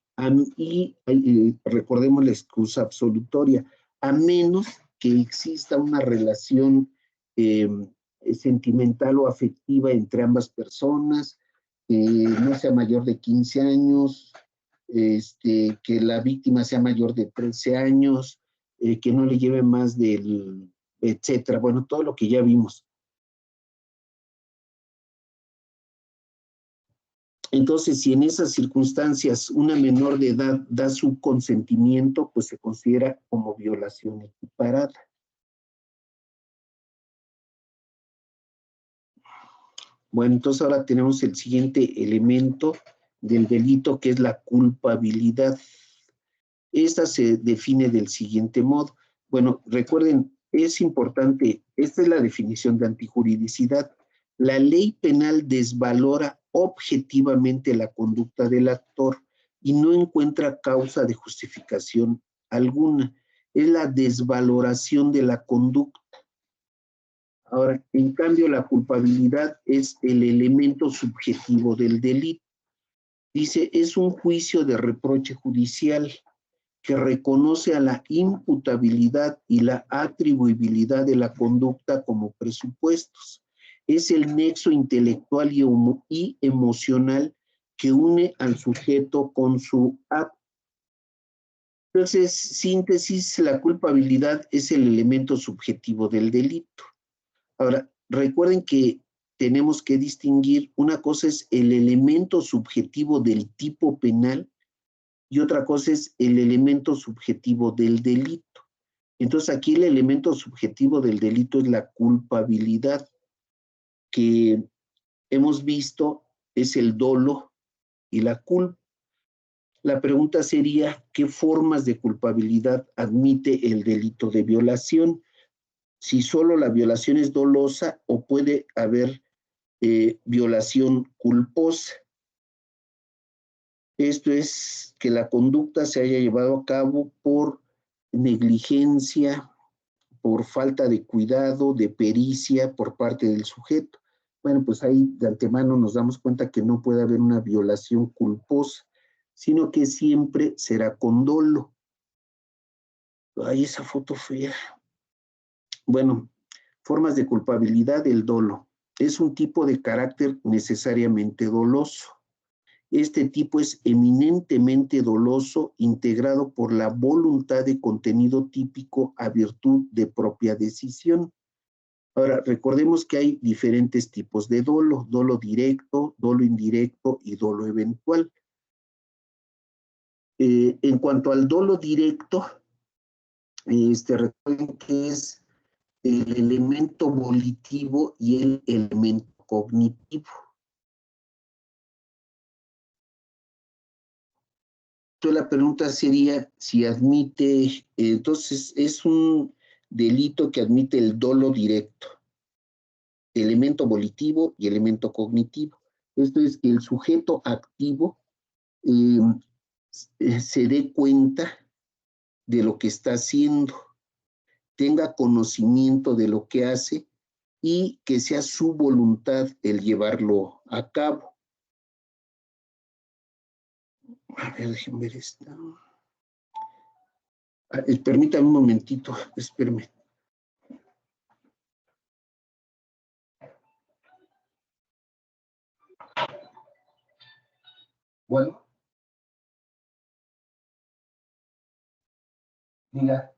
recordemos la excusa absolutoria, a menos que exista una relación sentimental o afectiva entre ambas personas, no sea mayor de 15 años, que la víctima sea mayor de 13 años, que no le lleve más del, etcétera. Bueno, todo lo que ya vimos. Entonces, si en esas circunstancias una menor de edad da su consentimiento, pues se considera como violación equiparada. Bueno, entonces ahora tenemos el siguiente elemento del delito, que es la culpabilidad. Esta se define del siguiente modo. Bueno, recuerden, es importante, esta es la definición de antijuridicidad. La ley penal desvalora objetivamente la conducta del actor y no encuentra causa de justificación alguna. Es la desvaloración de la conducta. Ahora, en cambio, la culpabilidad es el elemento subjetivo del delito. Dice, es un juicio de reproche judicial que reconoce a la imputabilidad y la atribuibilidad de la conducta como presupuestos. Es el nexo intelectual y emocional que une al sujeto con su acto. Entonces, síntesis, la culpabilidad es el elemento subjetivo del delito. Ahora, recuerden que tenemos que distinguir, una cosa es el elemento subjetivo del tipo penal y otra cosa es el elemento subjetivo del delito. Entonces, aquí el elemento subjetivo del delito es la culpabilidad, que hemos visto es el dolo y la culpa. La pregunta sería, ¿qué formas de culpabilidad admite el delito de violación? Si solo la violación es dolosa o puede haber violación culposa. Esto es que la conducta se haya llevado a cabo por negligencia, por falta de cuidado, de pericia por parte del sujeto. Bueno, pues ahí de antemano nos damos cuenta que no puede haber una violación culposa, sino que siempre será con dolo. Ay, esa foto fea. Bueno, Formas de culpabilidad del dolo. Es un tipo de carácter necesariamente doloso. Este tipo es eminentemente doloso, integrado por la voluntad de contenido típico a virtud de propia decisión. Ahora, recordemos que hay diferentes tipos de dolo: dolo directo, dolo indirecto y dolo eventual. En cuanto al dolo directo, recuerden que es el elemento volitivo y el elemento cognitivo. Entonces la pregunta sería si admite, entonces es un delito que admite el dolo directo, elemento volitivo y elemento cognitivo. Esto es que el sujeto activo se dé cuenta de lo que está haciendo, tenga conocimiento de lo que hace y que sea su voluntad el llevarlo a cabo. A ver, déjenme ver esta. Permítame un momentito, espérame. Bueno. Diga.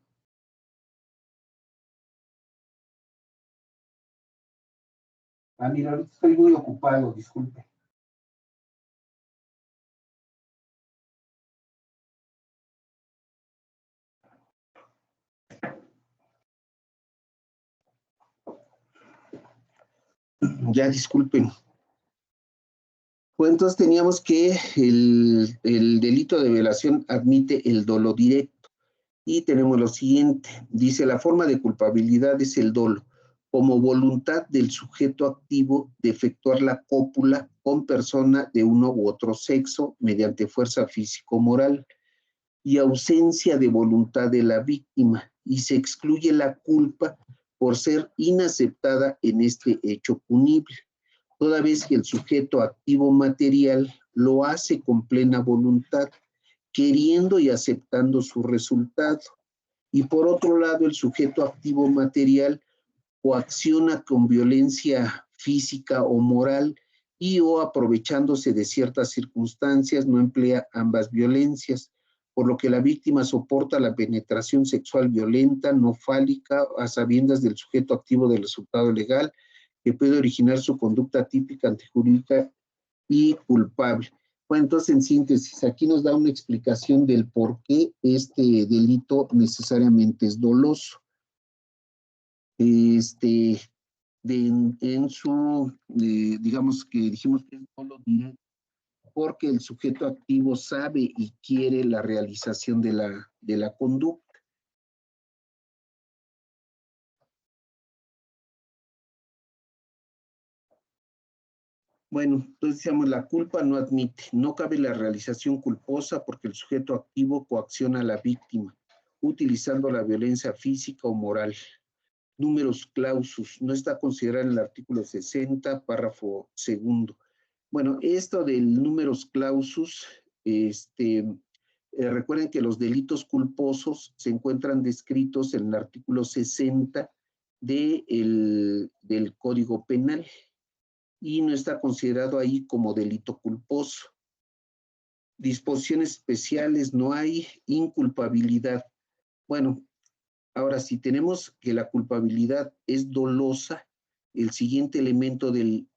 Mira, ahorita estoy muy ocupado, disculpe. Ya, disculpen. Pues entonces teníamos que el delito de violación admite el dolo directo. Y tenemos lo siguiente, dice: la forma de culpabilidad es el dolo, como voluntad del sujeto activo de efectuar la cópula con persona de uno u otro sexo mediante fuerza físico-moral, y ausencia de voluntad de la víctima, y se excluye la culpa por ser inaceptada en este hecho punible, toda vez que el sujeto activo material lo hace con plena voluntad, queriendo y aceptando su resultado. Y por otro lado, el sujeto activo material coacciona con violencia física o moral y o aprovechándose de ciertas circunstancias no emplea ambas violencias, por lo que la víctima soporta la penetración sexual violenta, no fálica, a sabiendas del sujeto activo del resultado legal, que puede originar su conducta típica, antijurídica y culpable. Bueno, entonces, en síntesis, aquí nos da una explicación del por qué este delito necesariamente es doloso. En su, digamos que dijimos que es dolo directo, porque el sujeto activo sabe y quiere la realización de la conducta. Bueno, entonces decíamos, la culpa no admite, no cabe la realización culposa porque el sujeto activo coacciona a la víctima, utilizando la violencia física o moral. Numerus clausus, no está considerado en el artículo 60, párrafo segundo. Bueno, esto del numerus clausus, recuerden que los delitos culposos se encuentran descritos en el artículo 60 del Código Penal y no está considerado ahí como delito culposo. Disposiciones especiales no hay, inculpabilidad. Bueno, ahora, si tenemos que la culpabilidad es dolosa, el siguiente elemento del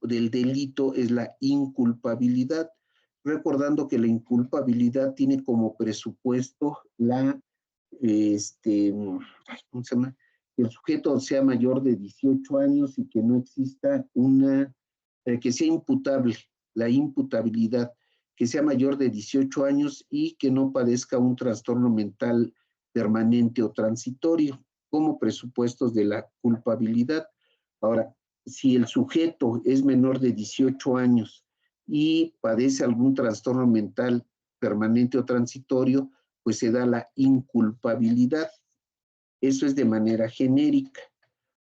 delito es la inculpabilidad, recordando que la inculpabilidad tiene como presupuesto ¿cómo se llama? Que el sujeto sea mayor de 18 años y que no exista que sea imputable, la imputabilidad, que sea mayor de 18 años y que no padezca un trastorno mental permanente o transitorio, como presupuestos de la culpabilidad. Ahora, si el sujeto es menor de 18 años y padece algún trastorno mental permanente o transitorio, pues se da la inculpabilidad. Eso es de manera genérica.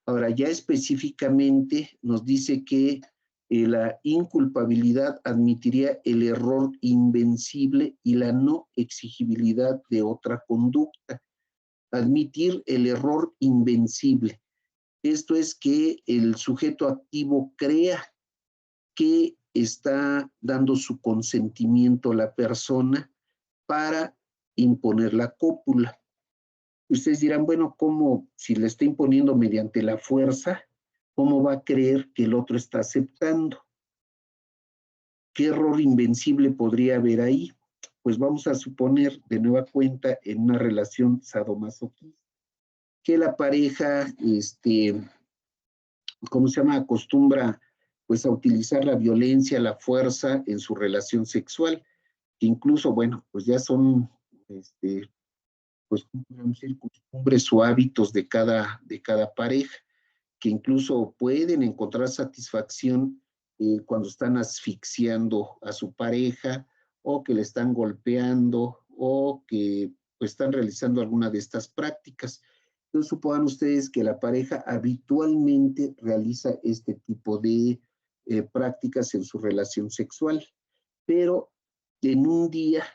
Ahora, ya específicamente nos dice que la inculpabilidad admitiría el error invencible y la no exigibilidad de otra conducta. Admitir el error invencible. Esto es que el sujeto activo crea que está dando su consentimiento a la persona para imponer la cópula. Ustedes dirán, bueno, ¿cómo si le está imponiendo mediante la fuerza, cómo va a creer que el otro está aceptando? ¿Qué error invencible podría haber ahí? Pues vamos a suponer de nueva cuenta en una relación sadomasoquista, que la pareja, ¿cómo se llama? Acostumbra pues a utilizar la violencia, la fuerza en su relación sexual, que incluso, bueno, pues ya son, pues, podemos decir, costumbres o hábitos de cada pareja, que incluso pueden encontrar satisfacción cuando están asfixiando a su pareja o que le están golpeando o que pues, están realizando alguna de estas prácticas. Entonces, supongan ustedes que la pareja habitualmente realiza este tipo de prácticas en su relación sexual, pero en un día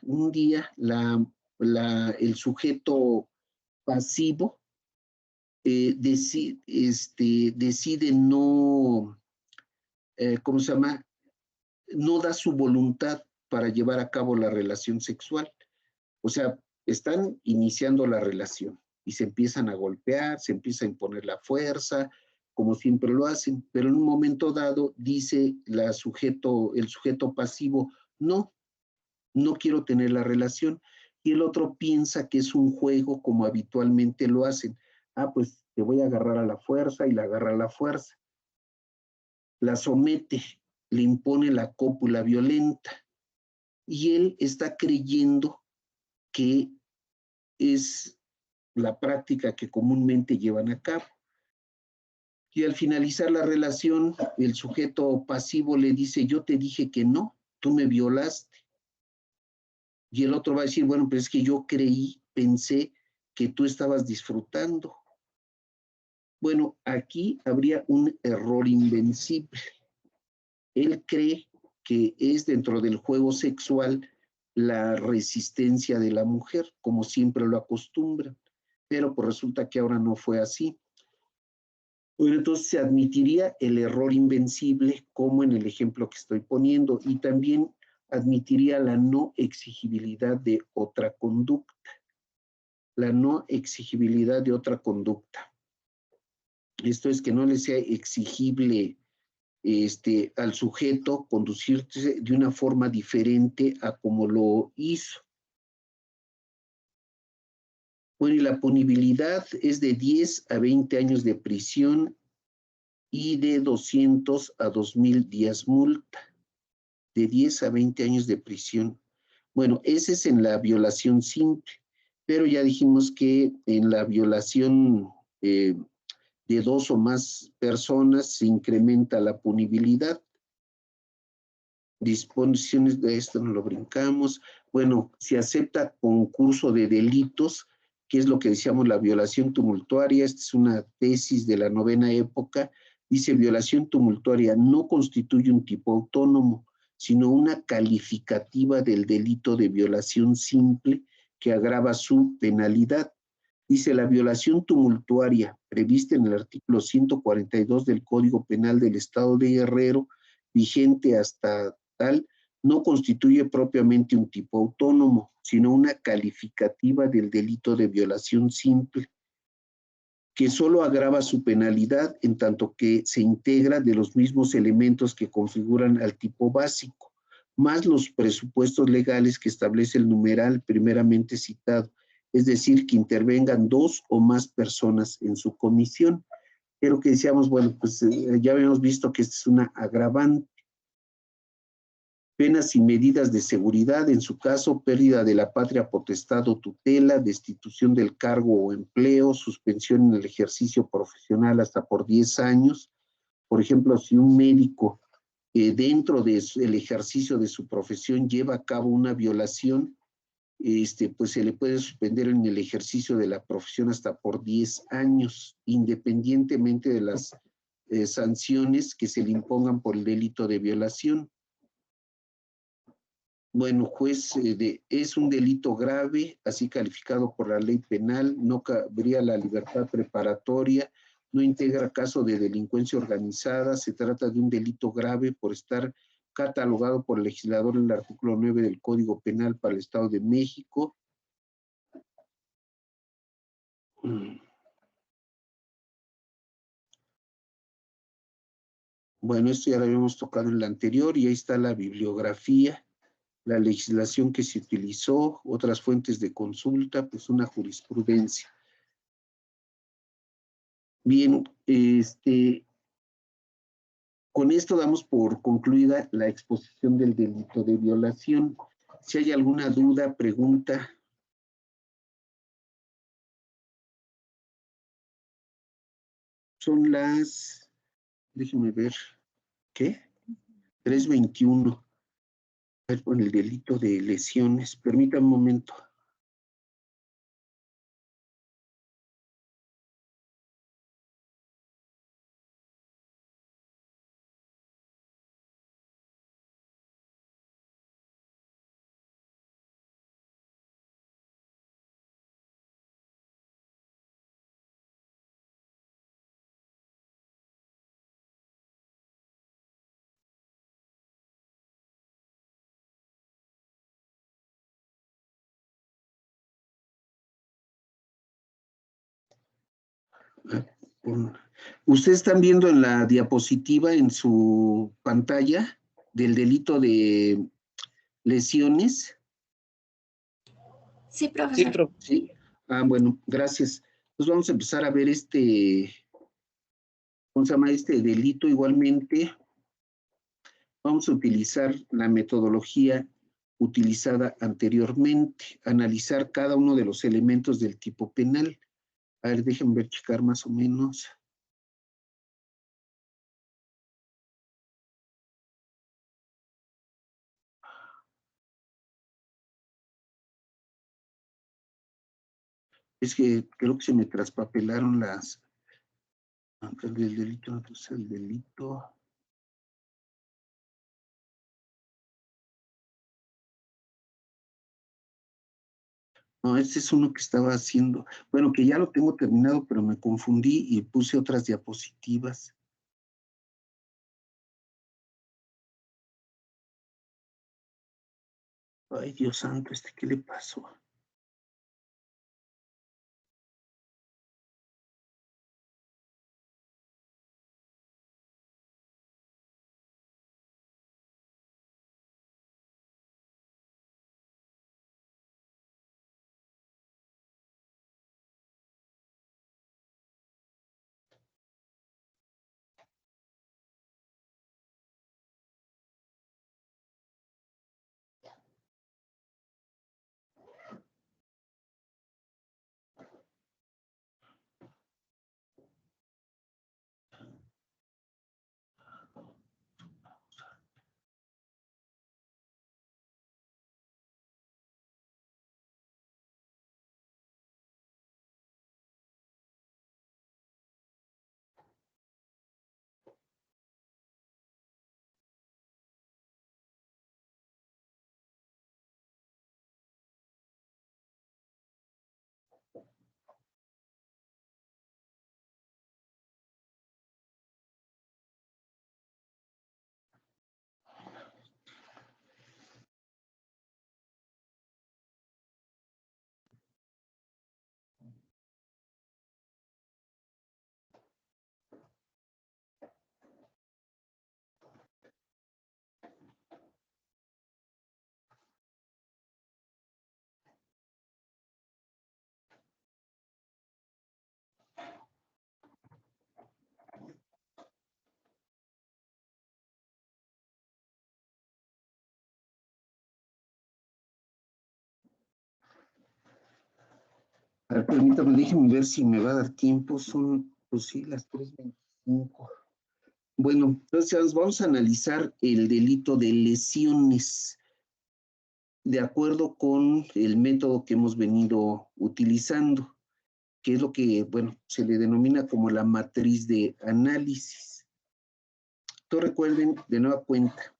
el sujeto pasivo decide no, ¿cómo se llama? No da su voluntad para llevar a cabo la relación sexual. O sea, están iniciando la relación y se empiezan a golpear, se empieza a imponer la fuerza, como siempre lo hacen, pero en un momento dado dice el sujeto pasivo, no, no quiero tener la relación, y el otro piensa que es un juego como habitualmente lo hacen. Ah, pues te voy a agarrar a la fuerza y la agarra a la fuerza. La somete, le impone la cópula violenta y él está creyendo que es la práctica que comúnmente llevan a cabo. Y al finalizar la relación, el sujeto pasivo le dice, yo te dije que no, tú me violaste. Y el otro va a decir, bueno, pues es que yo pensé que tú estabas disfrutando. Bueno, aquí habría un error invencible. Él cree que es dentro del juego sexual la resistencia de la mujer, como siempre lo acostumbran, pero pues resulta que ahora no fue así. Bueno, entonces se admitiría el error invencible como en el ejemplo que estoy poniendo y también admitiría la no exigibilidad de otra conducta, la no exigibilidad de otra conducta. Esto es que no le sea exigible al sujeto conducirse de una forma diferente a como lo hizo. Bueno, y la punibilidad es de 10 a 20 años de prisión y de 200 a 2,000 días multa. De 10 a 20 años de prisión. Bueno, ese es en la violación simple, pero ya dijimos que en la violación de dos o más personas se incrementa la punibilidad. Disposiciones de esto no lo brincamos. Bueno, se acepta concurso de delitos, que es lo que decíamos la violación tumultuaria. Esta es una tesis de la novena época. Dice, violación tumultuaria no constituye un tipo autónomo, sino una calificativa del delito de violación simple que agrava su penalidad. Dice, la violación tumultuaria, prevista en el artículo 142 del Código Penal del Estado de Guerrero, vigente hasta tal, no constituye propiamente un tipo autónomo, sino una calificativa del delito de violación simple, que solo agrava su penalidad en tanto que se integra de los mismos elementos que configuran al tipo básico, más los presupuestos legales que establece el numeral primeramente citado, es decir, que intervengan dos o más personas en su comisión. Pero que decíamos, bueno, pues ya habíamos visto que esta es una agravante. Penas y medidas de seguridad, en su caso, pérdida de la patria potestad o tutela, destitución del cargo o empleo, suspensión en el ejercicio profesional hasta por 10 años. Por ejemplo, si un médico dentro del ejercicio de su profesión lleva a cabo una violación, pues se le puede suspender en el ejercicio de la profesión hasta por 10 años, independientemente de las sanciones que se le impongan por el delito de violación. Bueno, juez, es un delito grave, así calificado por la ley penal, no cabría la libertad preparatoria no integra caso de delincuencia organizada, se trata de un delito grave por estar catalogado por el legislador en el artículo 9 del Código Penal para el Estado de México. Bueno, esto ya lo habíamos tocado en la anterior y ahí está la bibliografía, la legislación que se utilizó, otras fuentes de consulta, pues una jurisprudencia. Bien, con esto damos por concluida la exposición del delito de violación. Si hay alguna duda, pregunta. Son las, déjenme ver, ¿qué? 3:21. A ver, con el delito de lesiones. Permítame un momento. Ustedes están viendo en la diapositiva en su pantalla del delito de lesiones. Sí, profesor. Sí. Bueno, gracias. Pues vamos a empezar a ver ¿cómo se llama este delito? Igualmente, vamos a utilizar la metodología utilizada anteriormente, analizar cada uno de los elementos del tipo penal. A ver, déjenme ver, checar más o menos. Es que creo que se me traspapelaron las... El delito, entonces el delito... No, este es uno que estaba haciendo, bueno, que ya lo tengo terminado, pero me confundí y puse otras diapositivas. Ay, Dios santo, ¿qué le pasó? A ver, permítame, déjenme ver si me va a dar tiempo. Son, pues sí, las 3:25. Bueno, entonces vamos a analizar el delito de lesiones de acuerdo con el método que hemos venido utilizando, que es lo que, bueno, se le denomina como la matriz de análisis. Entonces recuerden de nueva cuenta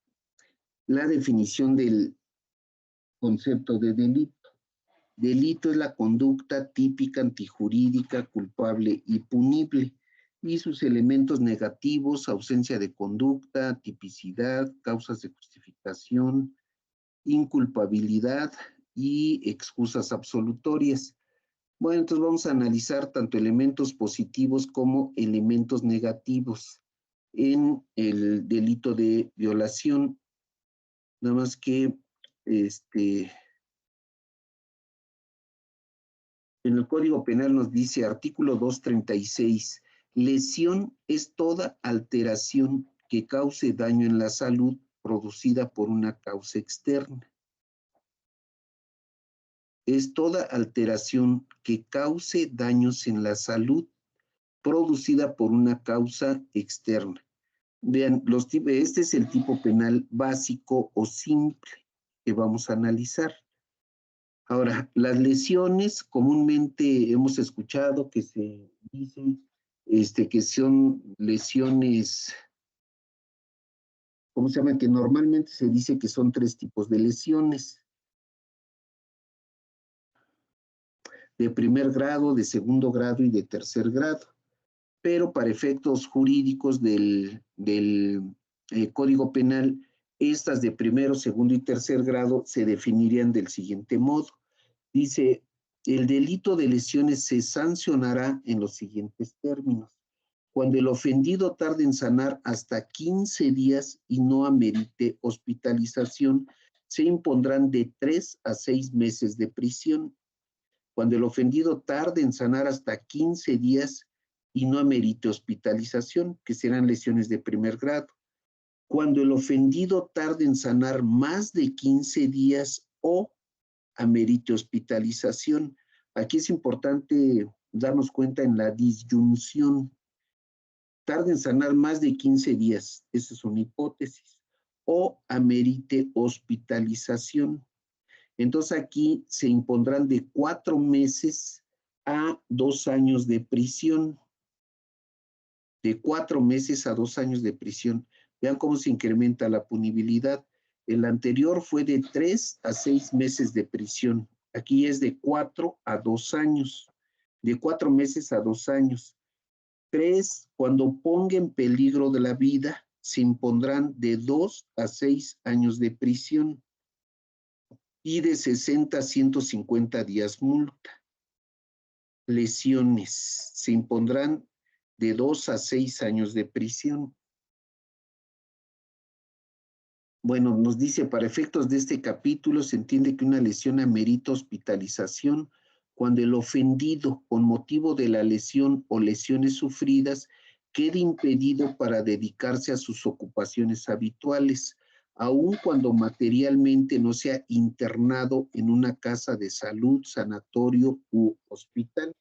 la definición del concepto de delito. Delito es la conducta típica, antijurídica, culpable y punible y sus elementos negativos: ausencia de conducta, tipicidad, causas de justificación, inculpabilidad y excusas absolutorias. Bueno, entonces vamos a analizar tanto elementos positivos como elementos negativos en el delito de violación. Nada más que en el Código Penal nos dice, artículo 236, lesión es toda alteración que cause daño en la salud producida por una causa externa. Es toda alteración que cause daños en la salud producida por una causa externa. Vean, este es el tipo penal básico o simple que vamos a analizar. Ahora, las lesiones, comúnmente hemos escuchado que se dice que son lesiones, ¿cómo se llama? Que normalmente se dice que son 3 tipos de lesiones: de primer grado, de segundo grado y de tercer grado. Pero para efectos jurídicos del Código Penal, estas de primero, segundo y tercer grado se definirían del siguiente modo. Dice, el delito de lesiones se sancionará en los siguientes términos: cuando el ofendido tarde en sanar hasta 15 días y no amerite hospitalización, se impondrán de 3 a 6 meses de prisión. Cuando el ofendido tarde en sanar hasta 15 días y no amerite hospitalización, que serán lesiones de primer grado. Cuando el ofendido tarde en sanar más de 15 días o amerite hospitalización. Aquí es importante darnos cuenta en la disyunción. Tarde en sanar más de 15 días, esa es una hipótesis, o amerite hospitalización. Entonces aquí se impondrán de 4 meses a 2 años de prisión. De 4 meses a 2 años de prisión. Vean cómo se incrementa la punibilidad. El anterior fue de 3 a 6 meses de prisión. Aquí es de 4 a 2 años. De 4 meses a 2 años. 3, cuando ponga en peligro de la vida, se impondrán de 2 a 6 años de prisión y de 60 a 150 días multa. Lesiones, se impondrán de 2 a 6 años de prisión. Bueno, nos dice, para efectos de este capítulo, se entiende que una lesión amerita hospitalización cuando el ofendido, con motivo de la lesión o lesiones sufridas, quede impedido para dedicarse a sus ocupaciones habituales, aun cuando materialmente no sea internado en una casa de salud, sanatorio u hospital.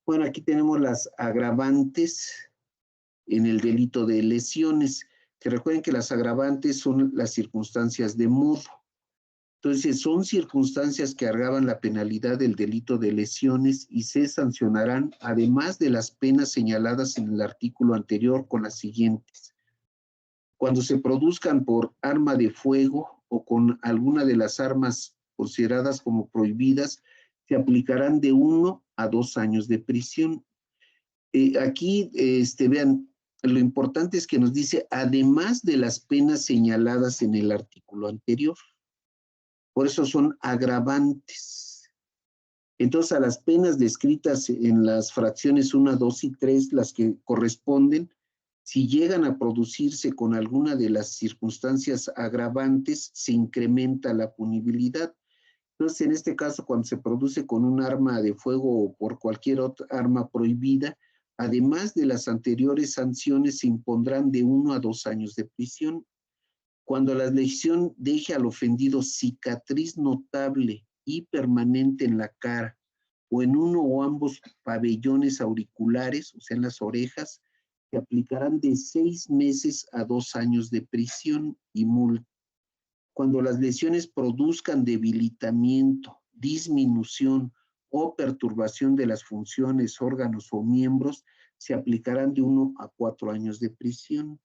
Bueno, aquí tenemos las agravantes en el delito de lesiones, que recuerden que las agravantes son las circunstancias de modo. Entonces, son circunstancias que agravan la penalidad del delito de lesiones y se sancionarán, además de las penas señaladas en el artículo anterior, con las siguientes: cuando se produzcan por arma de fuego o con alguna de las armas consideradas como prohibidas, se aplicarán de 1 a 2 años de prisión. Aquí, vean, lo importante es que nos dice, además de las penas señaladas en el artículo anterior. Por eso son agravantes. Entonces, a las penas descritas en las fracciones 1, 2 y 3, las que corresponden, si llegan a producirse con alguna de las circunstancias agravantes, se incrementa la punibilidad. Entonces, en este caso, cuando se produce con un arma de fuego o por cualquier otra arma prohibida, además de las anteriores sanciones, se impondrán de 1 a 2 años de prisión. Cuando la lesión deje al ofendido cicatriz notable y permanente en la cara o en uno o ambos pabellones auriculares, o sea, en las orejas, se aplicarán de 6 meses a 2 años de prisión y multa. Cuando las lesiones produzcan debilitamiento, disminución o perturbación de las funciones, órganos o miembros, se aplicarán de 1 a 4 años de prisión.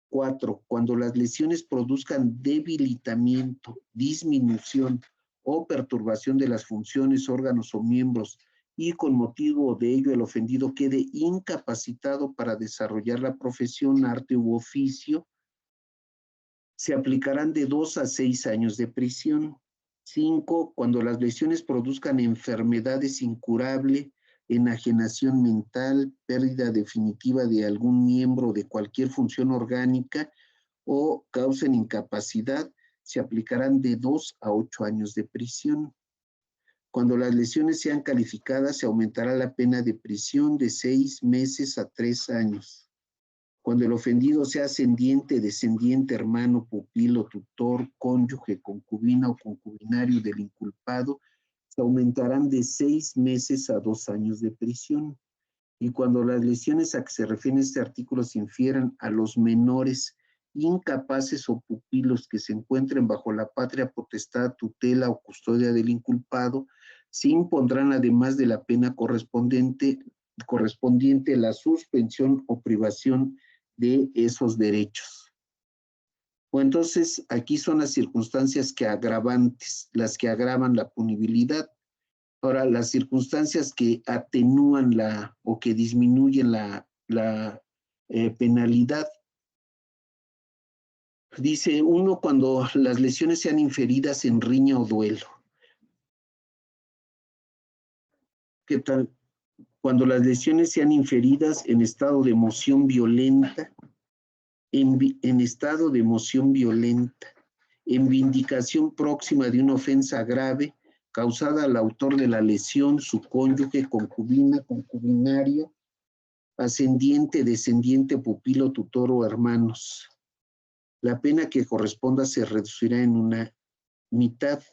4, cuando las lesiones produzcan debilitamiento, disminución o perturbación de las funciones, órganos o miembros y con motivo de ello el ofendido quede incapacitado para desarrollar la profesión, arte u oficio, se aplicarán de 2 a 6 años de prisión. 5. Cuando las lesiones produzcan enfermedades incurables, enajenación mental, pérdida definitiva de algún miembro de cualquier función orgánica o causen incapacidad, se aplicarán de 2 a 8 años de prisión. Cuando las lesiones sean calificadas, se aumentará la pena de prisión de 6 meses a 3 años. Cuando el ofendido sea ascendiente, descendiente, hermano, pupilo, tutor, cónyuge, concubina o concubinario del inculpado, se aumentarán de 6 meses a 2 años de prisión. Y cuando las lesiones a que se refiere este artículo se infieran a los menores incapaces o pupilos que se encuentren bajo la patria potestad, tutela o custodia del inculpado, se impondrán además de la pena correspondiente la suspensión o privación de esos derechos. O entonces, aquí son las circunstancias que agravantes, las que agravan la punibilidad. Ahora, las circunstancias que atenúan o que disminuyen la penalidad. Dice uno, cuando las lesiones sean inferidas en riña o duelo. ¿Qué tal? Cuando las lesiones sean inferidas en estado de emoción violenta, en estado de emoción violenta, en vindicación próxima de una ofensa grave causada al autor de la lesión, su cónyuge, concubina, concubinario, ascendiente, descendiente, pupilo, tutor o hermanos. La pena que corresponda se reducirá en una mitad.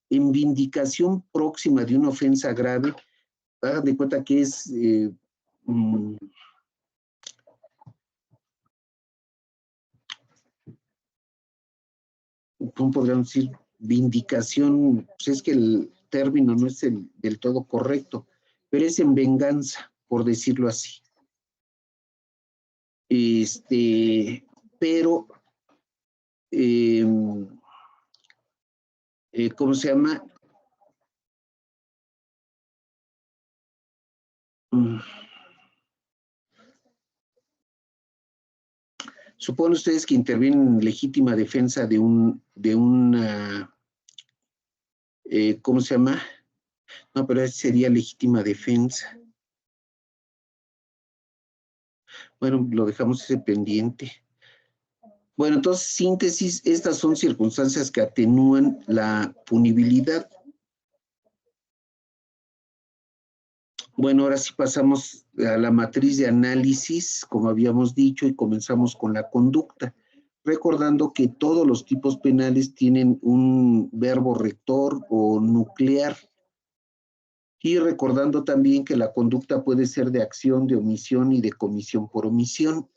En vindicación próxima de una ofensa grave, hagan de cuenta que es ¿cómo podríamos decir? Vindicación, pues es que el término no es del todo correcto, pero es en venganza, por decirlo así. Pero, ¿cómo se llama? Suponen ustedes que intervienen en legítima defensa de una, ¿cómo se llama? No, pero sería legítima defensa. Bueno, lo dejamos ese pendiente. Bueno, entonces, síntesis, estas son circunstancias que atenúan la punibilidad. Bueno, ahora sí pasamos a la matriz de análisis, como habíamos dicho, y comenzamos con la conducta, recordando que todos los tipos penales tienen un verbo rector o nuclear, y recordando también que la conducta puede ser de acción, de omisión y de comisión por omisión.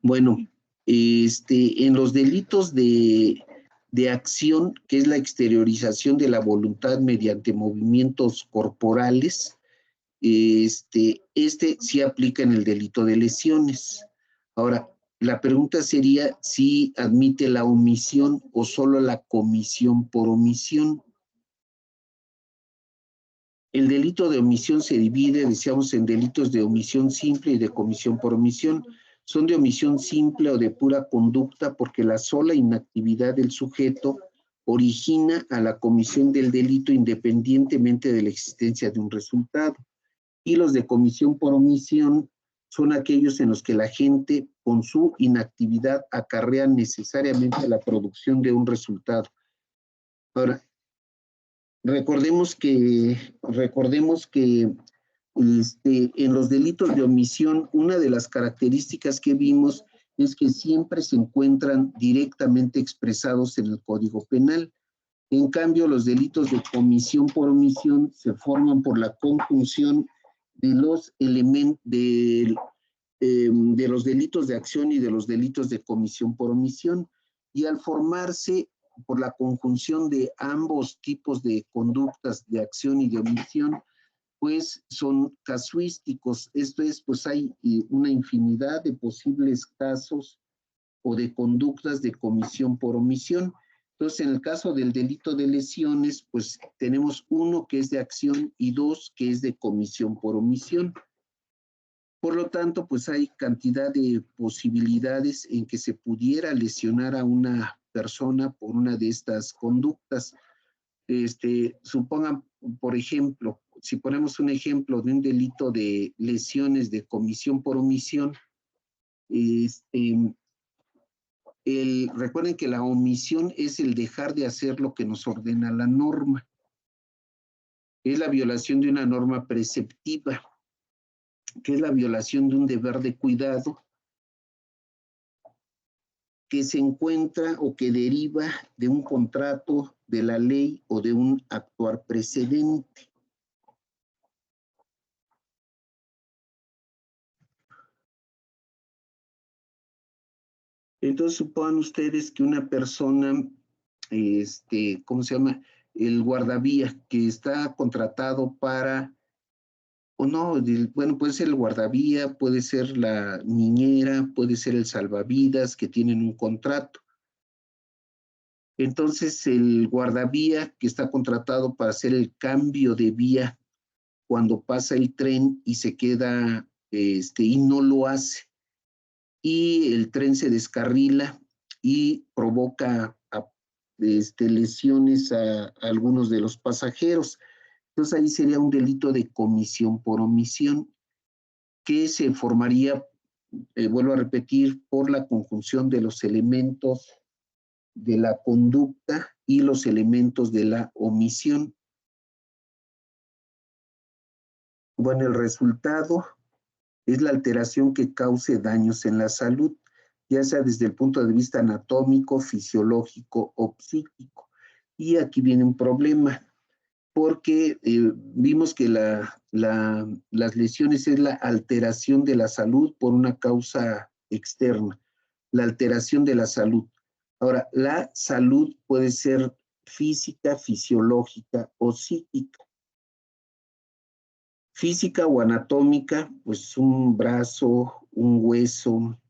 Bueno, en los delitos de acción, que es la exteriorización de la voluntad mediante movimientos corporales, sí aplica en el delito de lesiones. Ahora, la pregunta sería si admite la omisión o solo la comisión por omisión. El delito de omisión se divide, decíamos, en delitos de omisión simple y de comisión por omisión. Son de omisión simple o de pura conducta porque la sola inactividad del sujeto origina a la comisión del delito independientemente de la existencia de un resultado. Y los de comisión por omisión son aquellos en los que la gente con su inactividad acarrea necesariamente la producción de un resultado. Ahora, recordemos que en los delitos de omisión, una de las características que vimos es que siempre se encuentran directamente expresados en el Código Penal. En cambio, los delitos de comisión por omisión se forman por la conjunción de los elementos de los delitos de acción y de los delitos de comisión por omisión. Y al formarse por la conjunción de ambos tipos de conductas de acción y de omisión, pues son casuísticos. Esto es, pues hay una infinidad de posibles casos o de conductas de comisión por omisión. Entonces, en el caso del delito de lesiones, pues tenemos uno que es de acción y dos que es de comisión por omisión. Por lo tanto, pues hay cantidad de posibilidades en que se pudiera lesionar a una persona por una de estas conductas. Supongan, por ejemplo, si ponemos un ejemplo de un delito de lesiones de comisión por omisión, recuerden que la omisión es el dejar de hacer lo que nos ordena la norma. Es la violación de una norma preceptiva, que es la violación de un deber de cuidado que se encuentra o que deriva de un contrato, de la ley o de un actuar precedente. Entonces, supongan ustedes que una persona, ¿cómo se llama? El guardavía que está contratado para, o no, bueno, puede ser el guardavía, puede ser la niñera, puede ser el salvavidas, que tienen un contrato. Entonces, el guardavía que está contratado para hacer el cambio de vía cuando pasa el tren y se queda, y no lo hace, y el tren se descarrila y provoca lesiones a algunos de los pasajeros. Entonces ahí sería un delito de comisión por omisión que se formaría, vuelvo a repetir, por la conjunción de los elementos de la conducta y los elementos de la omisión. Bueno, el resultado es la alteración que cause daños en la salud, ya sea desde el punto de vista anatómico, fisiológico o psíquico. Y aquí viene un problema, porque vimos que las lesiones es la alteración de la salud por una causa externa, la alteración de la salud. Ahora, la salud puede ser física, fisiológica o psíquica. Física o anatómica, pues un brazo, un hueso.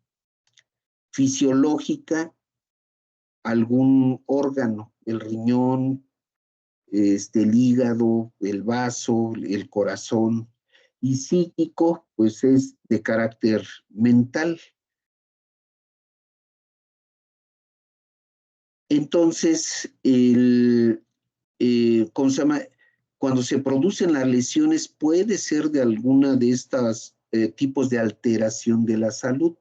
Fisiológica, algún órgano, el riñón, el hígado, el vaso, el corazón. Y psíquico, pues es de carácter mental. Entonces, ¿cómo se llama? Cuando se producen las lesiones, puede ser de alguna de estas tipos de alteración de la salud.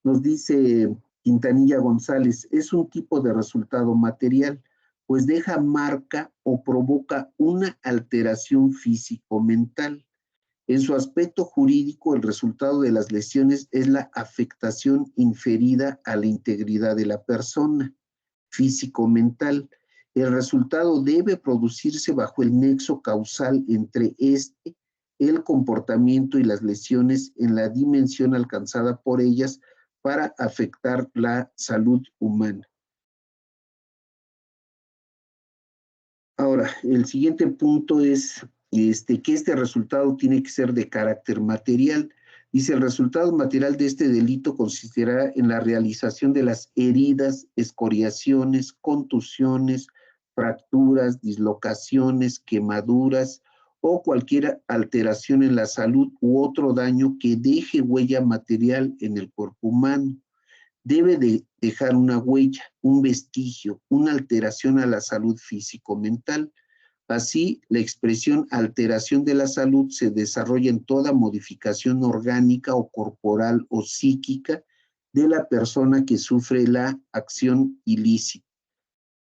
Nos dice Quintanilla González, es un tipo de resultado material, pues deja marca o provoca una alteración físico-mental. En su aspecto jurídico, el resultado de las lesiones es la afectación inferida a la integridad de la persona, físico-mental. El resultado debe producirse bajo el nexo causal entre el comportamiento y las lesiones en la dimensión alcanzada por ellas para afectar la salud humana. Ahora, el siguiente punto es que este resultado tiene que ser de carácter material. Dice, el resultado material de este delito consistirá en la realización de las heridas, escoriaciones, contusiones, fracturas, dislocaciones, quemaduras o cualquier alteración en la salud u otro daño que deje huella material en el cuerpo humano. Debe de dejar una huella, un vestigio, una alteración a la salud físico-mental. Así, la expresión alteración de la salud se desarrolla en toda modificación orgánica o corporal o psíquica de la persona que sufre la acción ilícita.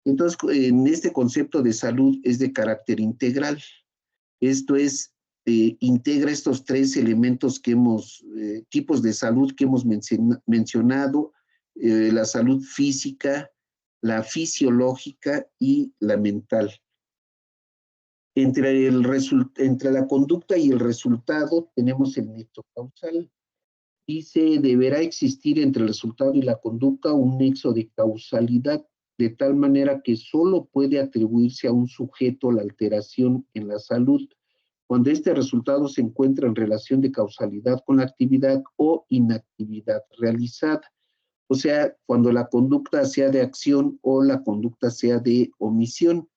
Entonces, en este concepto de salud es de carácter integral. Esto es, integra estos tres elementos que tipos de salud que hemos mencionado, la salud física, la fisiológica y la mental. Entre la conducta y el resultado tenemos el nexo causal. Dice, deberá existir entre el resultado y la conducta un nexo de causalidad, de tal manera que solo puede atribuirse a un sujeto la alteración en la salud, cuando este resultado se encuentra en relación de causalidad con la actividad o inactividad realizada. O sea, cuando la conducta sea de acción o la conducta sea de omisión.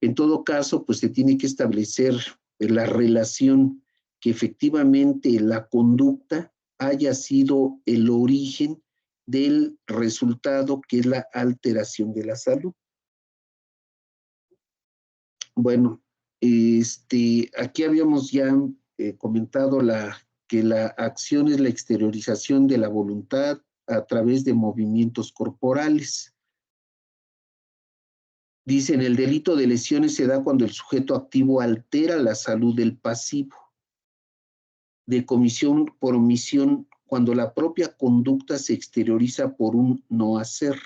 En todo caso, pues se tiene que establecer la relación que efectivamente la conducta haya sido el origen del resultado que es la alteración de la salud. Bueno, aquí habíamos ya comentado que la acción es la exteriorización de la voluntad a través de movimientos corporales. Dicen, el delito de lesiones se da cuando el sujeto activo altera la salud del pasivo. De comisión por omisión, cuando la propia conducta se exterioriza por un no hacer.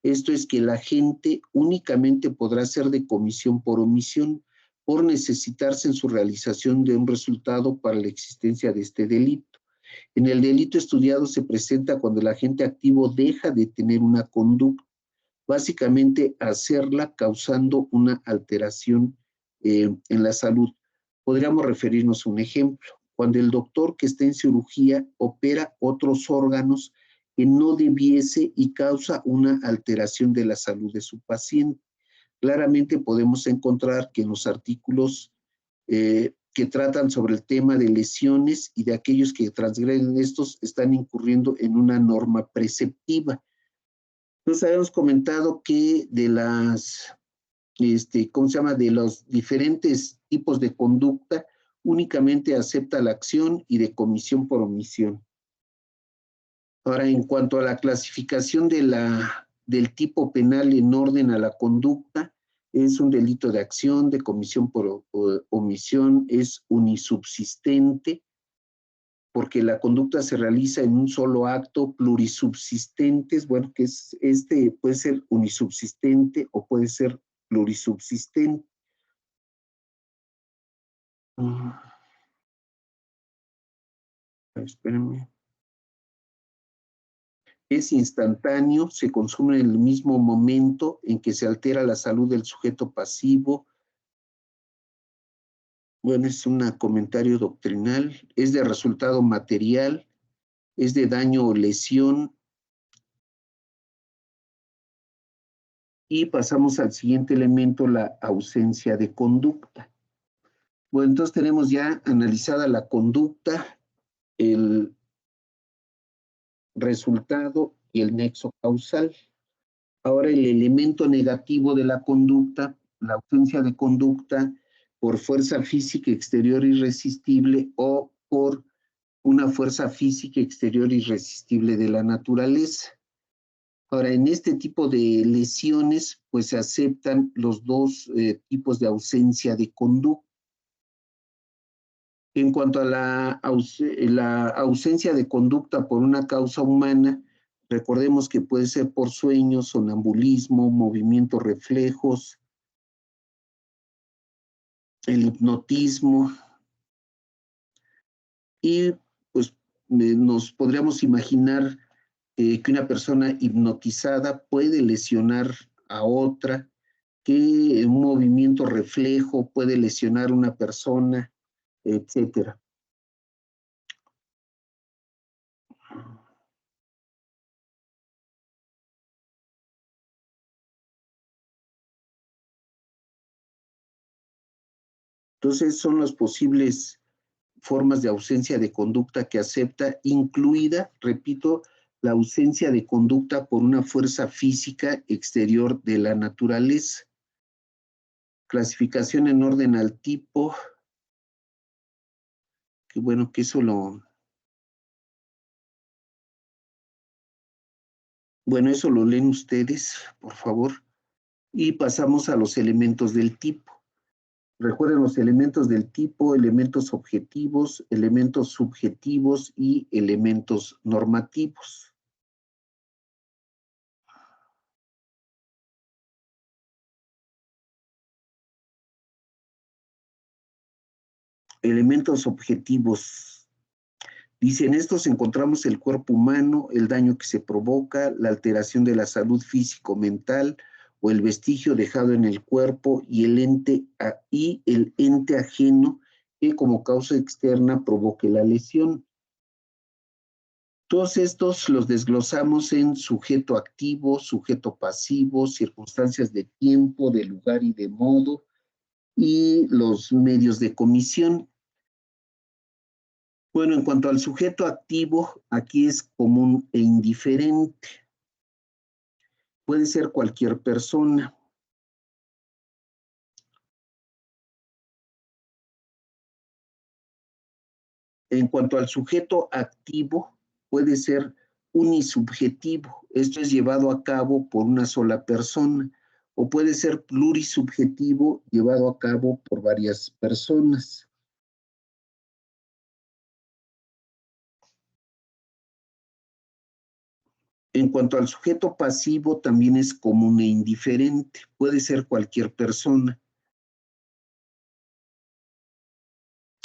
Esto es que el agente únicamente podrá ser de comisión por omisión, por necesitarse en su realización de un resultado para la existencia de este delito. En el delito estudiado se presenta cuando el agente activo deja de tener una conducta, básicamente hacerla causando una alteración en la salud. Podríamos referirnos a un ejemplo. Cuando el doctor que está en cirugía opera otros órganos que no debiese y causa una alteración de la salud de su paciente. Claramente podemos encontrar que en los artículos que tratan sobre el tema de lesiones y de aquellos que transgreden estos están incurriendo en una norma preceptiva. Entonces habíamos comentado que de de los diferentes tipos de conducta, únicamente acepta la acción y de comisión por omisión. Ahora, en cuanto a la clasificación del tipo penal en orden a la conducta, es un delito de acción, de comisión por omisión, es unisubsistente, porque la conducta se realiza en un solo acto, plurisubsistentes, bueno, que es puede ser unisubsistente o puede ser plurisubsistente. Espérenme. Es instantáneo, se consume en el mismo momento en que se altera la salud del sujeto pasivo. Bueno, es un comentario doctrinal, es de resultado material, es de daño o lesión. Y pasamos al siguiente elemento, la ausencia de conducta. Bueno, entonces tenemos ya analizada la conducta, el resultado y el nexo causal. Ahora el elemento negativo de la conducta, la ausencia de conducta por fuerza física exterior irresistible o por una fuerza física exterior irresistible de la naturaleza. Ahora, en este tipo de lesiones, pues se aceptan los dos tipos de ausencia de conducta. En cuanto a la ausencia de conducta por una causa humana, recordemos que puede ser por sueños, sonambulismo, movimientos reflejos, el hipnotismo, y pues nos podríamos imaginar que una persona hipnotizada puede lesionar a otra, que un movimiento reflejo puede lesionar a una persona, etcétera. Entonces son las posibles formas de ausencia de conducta que acepta, incluida, repito, la ausencia de conducta por una fuerza física exterior de la naturaleza. Clasificación en orden al tipo, que bueno, que eso eso lo leen ustedes, por favor. Y pasamos a los elementos del tipo. Recuerden los elementos del tipo, elementos objetivos, elementos subjetivos y elementos normativos. Elementos objetivos. Dice, en estos encontramos el cuerpo humano, el daño que se provoca, la alteración de la salud físico-mental o el vestigio dejado en el cuerpo y el ente ajeno que como causa externa provoque la lesión. Todos estos los desglosamos en sujeto activo, sujeto pasivo, circunstancias de tiempo, de lugar y de modo, y los medios de comisión. Bueno, en cuanto al sujeto activo, aquí es común e indiferente. Puede ser cualquier persona. En cuanto al sujeto activo, puede ser unisubjetivo. Esto es llevado a cabo por una sola persona. O puede ser plurisubjetivo, llevado a cabo por varias personas. En cuanto al sujeto pasivo, también es común e indiferente. Puede ser cualquier persona.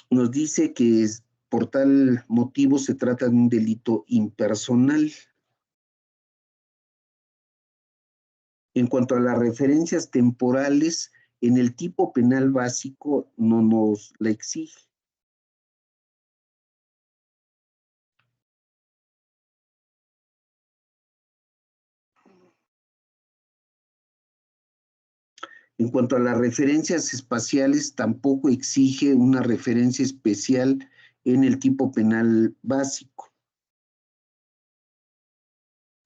Nos dice que por tal motivo se trata de un delito impersonal. En cuanto a las referencias temporales, en el tipo penal básico no nos la exige. En cuanto a las referencias espaciales, tampoco exige una referencia especial en el tipo penal básico.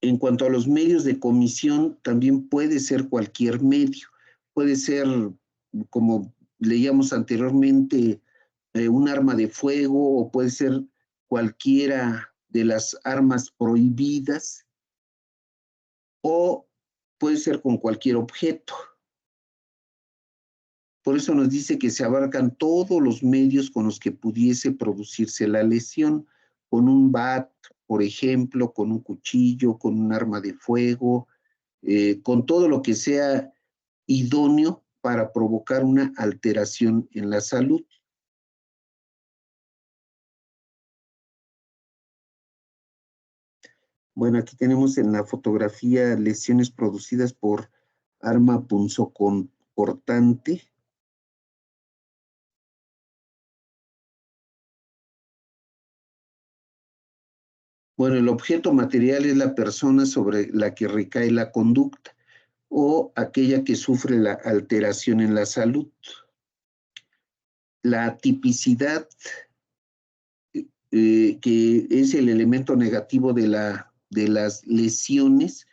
En cuanto a los medios de comisión, también puede ser cualquier medio. Puede ser, como leíamos anteriormente, un arma de fuego, o puede ser cualquiera de las armas prohibidas, o puede ser con cualquier objeto. Por eso nos dice que se abarcan todos los medios con los que pudiese producirse la lesión, con un bat, por ejemplo, con un cuchillo, con un arma de fuego, con todo lo que sea idóneo para provocar una alteración en la salud. Bueno, aquí tenemos en la fotografía lesiones producidas por arma punzocortante. Bueno, el objeto material es la persona sobre la que recae la conducta o aquella que sufre la alteración en la salud. La tipicidad, que es el elemento negativo de las lesiones,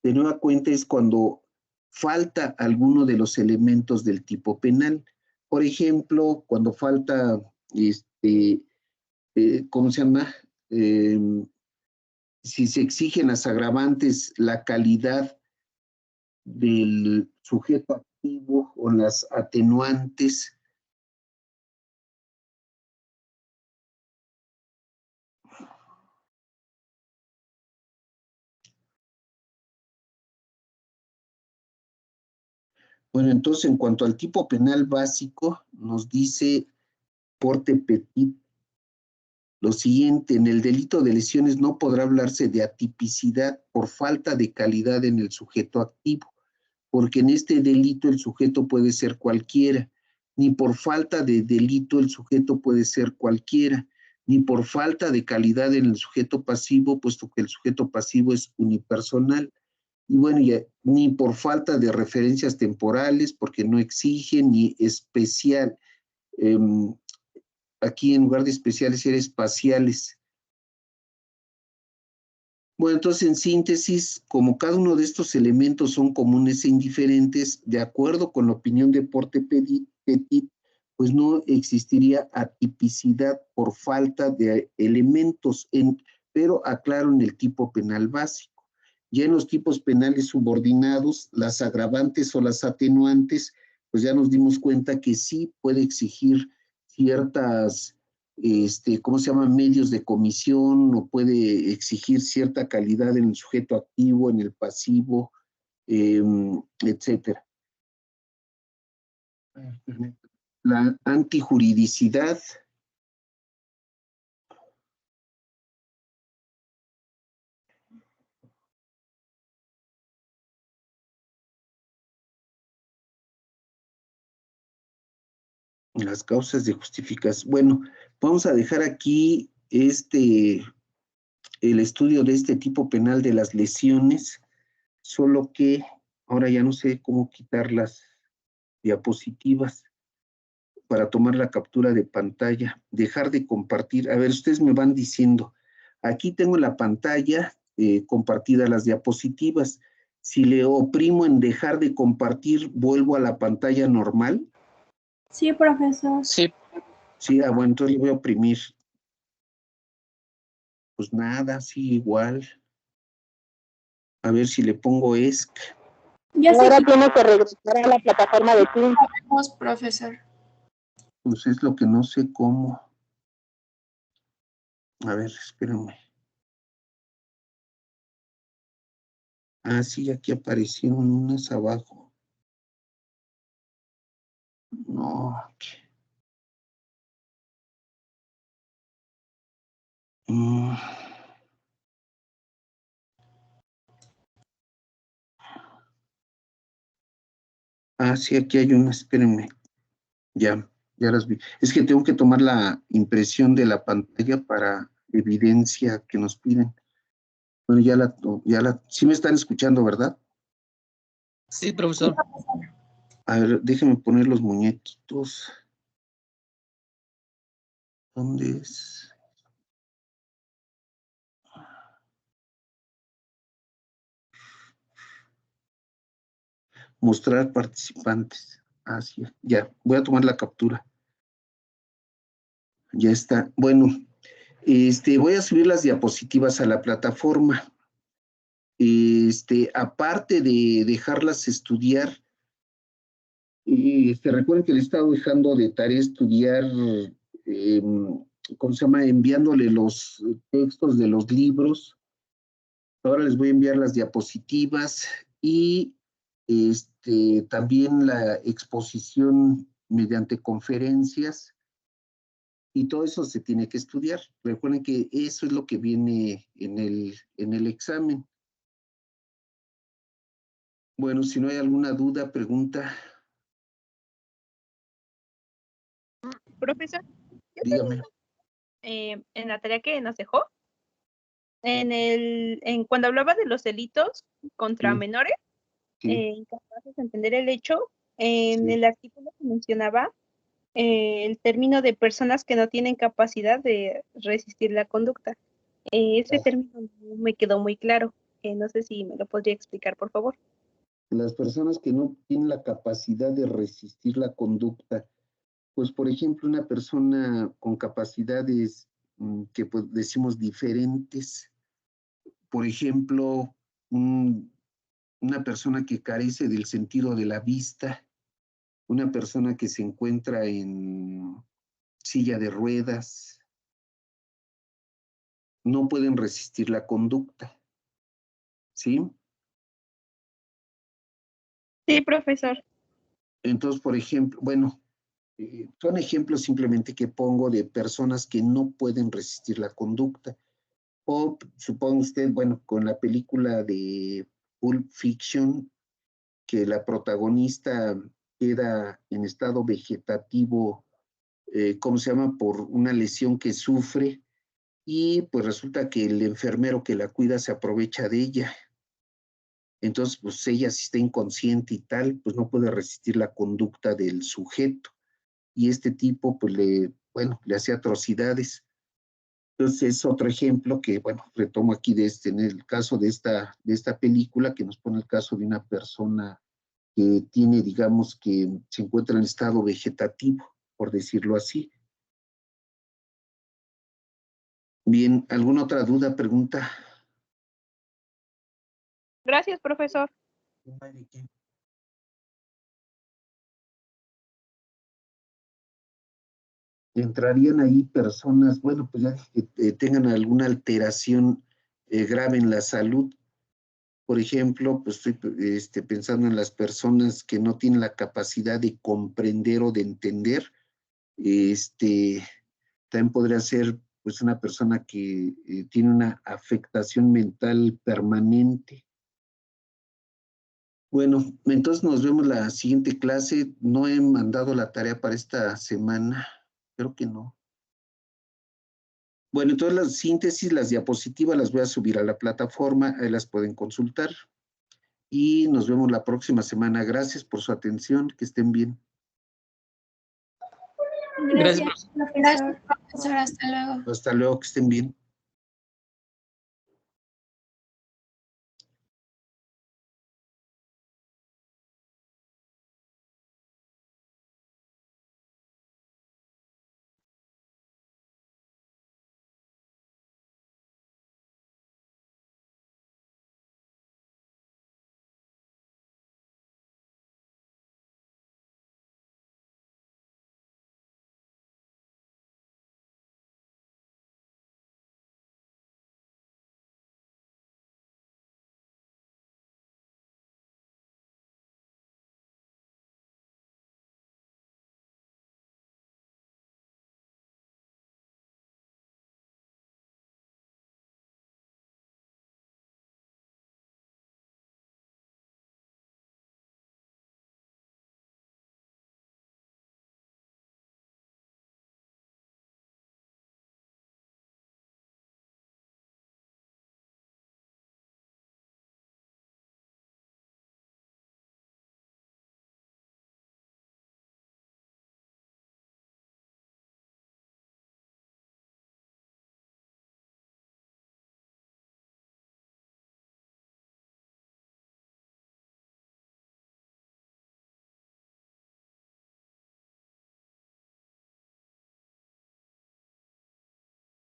de nueva cuenta es cuando falta alguno de los elementos del tipo penal. Por ejemplo, cuando falta, ¿cómo se llama? Si se exigen las agravantes, la calidad del sujeto activo o las atenuantes. Bueno, entonces en cuanto al tipo penal básico, nos dice Porte Petit lo siguiente: en el delito de lesiones no podrá hablarse de atipicidad por falta de calidad en el sujeto activo, porque en este delito el sujeto puede ser cualquiera, ni por falta de delito el sujeto puede ser cualquiera, ni por falta de calidad en el sujeto pasivo, puesto que el sujeto pasivo es unipersonal. Y bueno, ya, ni por falta de referencias temporales, porque no exige, ni especial. Eh, Aquí en lugar de especiales era espaciales. Bueno, entonces en síntesis, como cada uno de estos elementos son comunes e indiferentes, de acuerdo con la opinión de Porte Petit, pues no existiría atipicidad por falta de elementos, pero aclaro, en el tipo penal básico. Ya en los tipos penales subordinados, las agravantes o las atenuantes, pues ya nos dimos cuenta que sí puede exigir ciertas, ¿cómo se llama? Medios de comisión, o puede exigir cierta calidad en el sujeto activo, en el pasivo, etcétera. La antijuridicidad. Las causas de justificación. Bueno, vamos a dejar aquí el estudio de este tipo penal de las lesiones, solo que ahora ya no sé cómo quitar las diapositivas para tomar la captura de pantalla, dejar de compartir. A ver, ustedes me van diciendo, aquí tengo la pantalla compartida las diapositivas. Si le oprimo en dejar de compartir, ¿vuelvo a la pantalla normal? Sí, profesor. Sí. Sí, bueno, entonces le voy a oprimir. Pues nada, sí, igual. A ver si le pongo ESC. Ya Ahora sé tiene que regresar a la plataforma de Teams. que profesor. Pues es lo que no sé cómo. A ver, espérenme. Ah, sí, aquí aparecieron unas abajo. No. Mm. Ah, sí, aquí hay una, espérenme. Ya las vi. Es que tengo que tomar la impresión de la pantalla para evidencia que nos piden. Bueno, sí me están escuchando, ¿verdad? Sí, profesor. A ver, déjenme poner los muñequitos. ¿Dónde es? Mostrar participantes. Ah, sí, ya. Voy a tomar la captura. Ya está. Bueno, voy a subir las diapositivas a la plataforma. Aparte de dejarlas estudiar, recuerden que le he estado dejando de tarea estudiar, ¿cómo se llama? Enviándole los textos de los libros. Ahora les voy a enviar las diapositivas y también la exposición mediante conferencias. Y todo eso se tiene que estudiar. Recuerden que eso es lo que viene en el examen. Bueno, si no hay alguna duda, pregunta, Profesor, dígame. en la tarea que nos dejó, cuando hablaba de los delitos contra Sí, menores, sí, incapaces de entender el hecho, en sí. el artículo se mencionaba el término de personas que no tienen capacidad de resistir la conducta. Ese término no me quedó muy claro. No sé si me lo podría explicar, por favor. Las personas que no tienen la capacidad de resistir la conducta, pues por ejemplo, una persona con capacidades que pues, decimos diferentes, por ejemplo, una persona que carece del sentido de la vista, una persona que se encuentra en silla de ruedas, no pueden resistir la conducta, ¿sí? Sí, profesor. Entonces, por ejemplo, bueno, son ejemplos simplemente que pongo de personas que no pueden resistir la conducta. O suponga usted, bueno, con la película de Pulp Fiction, que la protagonista queda en estado vegetativo, ¿cómo se llama? Por una lesión que sufre, y pues resulta que el enfermero que la cuida se aprovecha de ella. Entonces, pues ella si está inconsciente y tal, pues no puede resistir la conducta del sujeto. Y este tipo, pues le hace atrocidades. Entonces, es otro ejemplo que, bueno, retomo aquí en el caso de esta película, que nos pone el caso de una persona que tiene, digamos, que se encuentra en estado vegetativo, por decirlo así. Bien, ¿alguna otra duda, pregunta? Gracias, profesor. Entrarían ahí personas, bueno, pues ya que tengan alguna alteración grave en la salud. Por ejemplo, pues estoy pensando en las personas que no tienen la capacidad de comprender o de entender. También podría ser pues una persona que tiene una afectación mental permanente. Bueno, entonces nos vemos la siguiente clase. No he mandado la tarea para esta semana. Creo que no. Bueno, entonces las síntesis, las diapositivas las voy a subir a la plataforma. Ahí las pueden consultar. Y nos vemos la próxima semana. Gracias por su atención. Que estén bien. Gracias, Gracias, profesor. Gracias, profesor. Hasta luego. Hasta luego, que estén bien.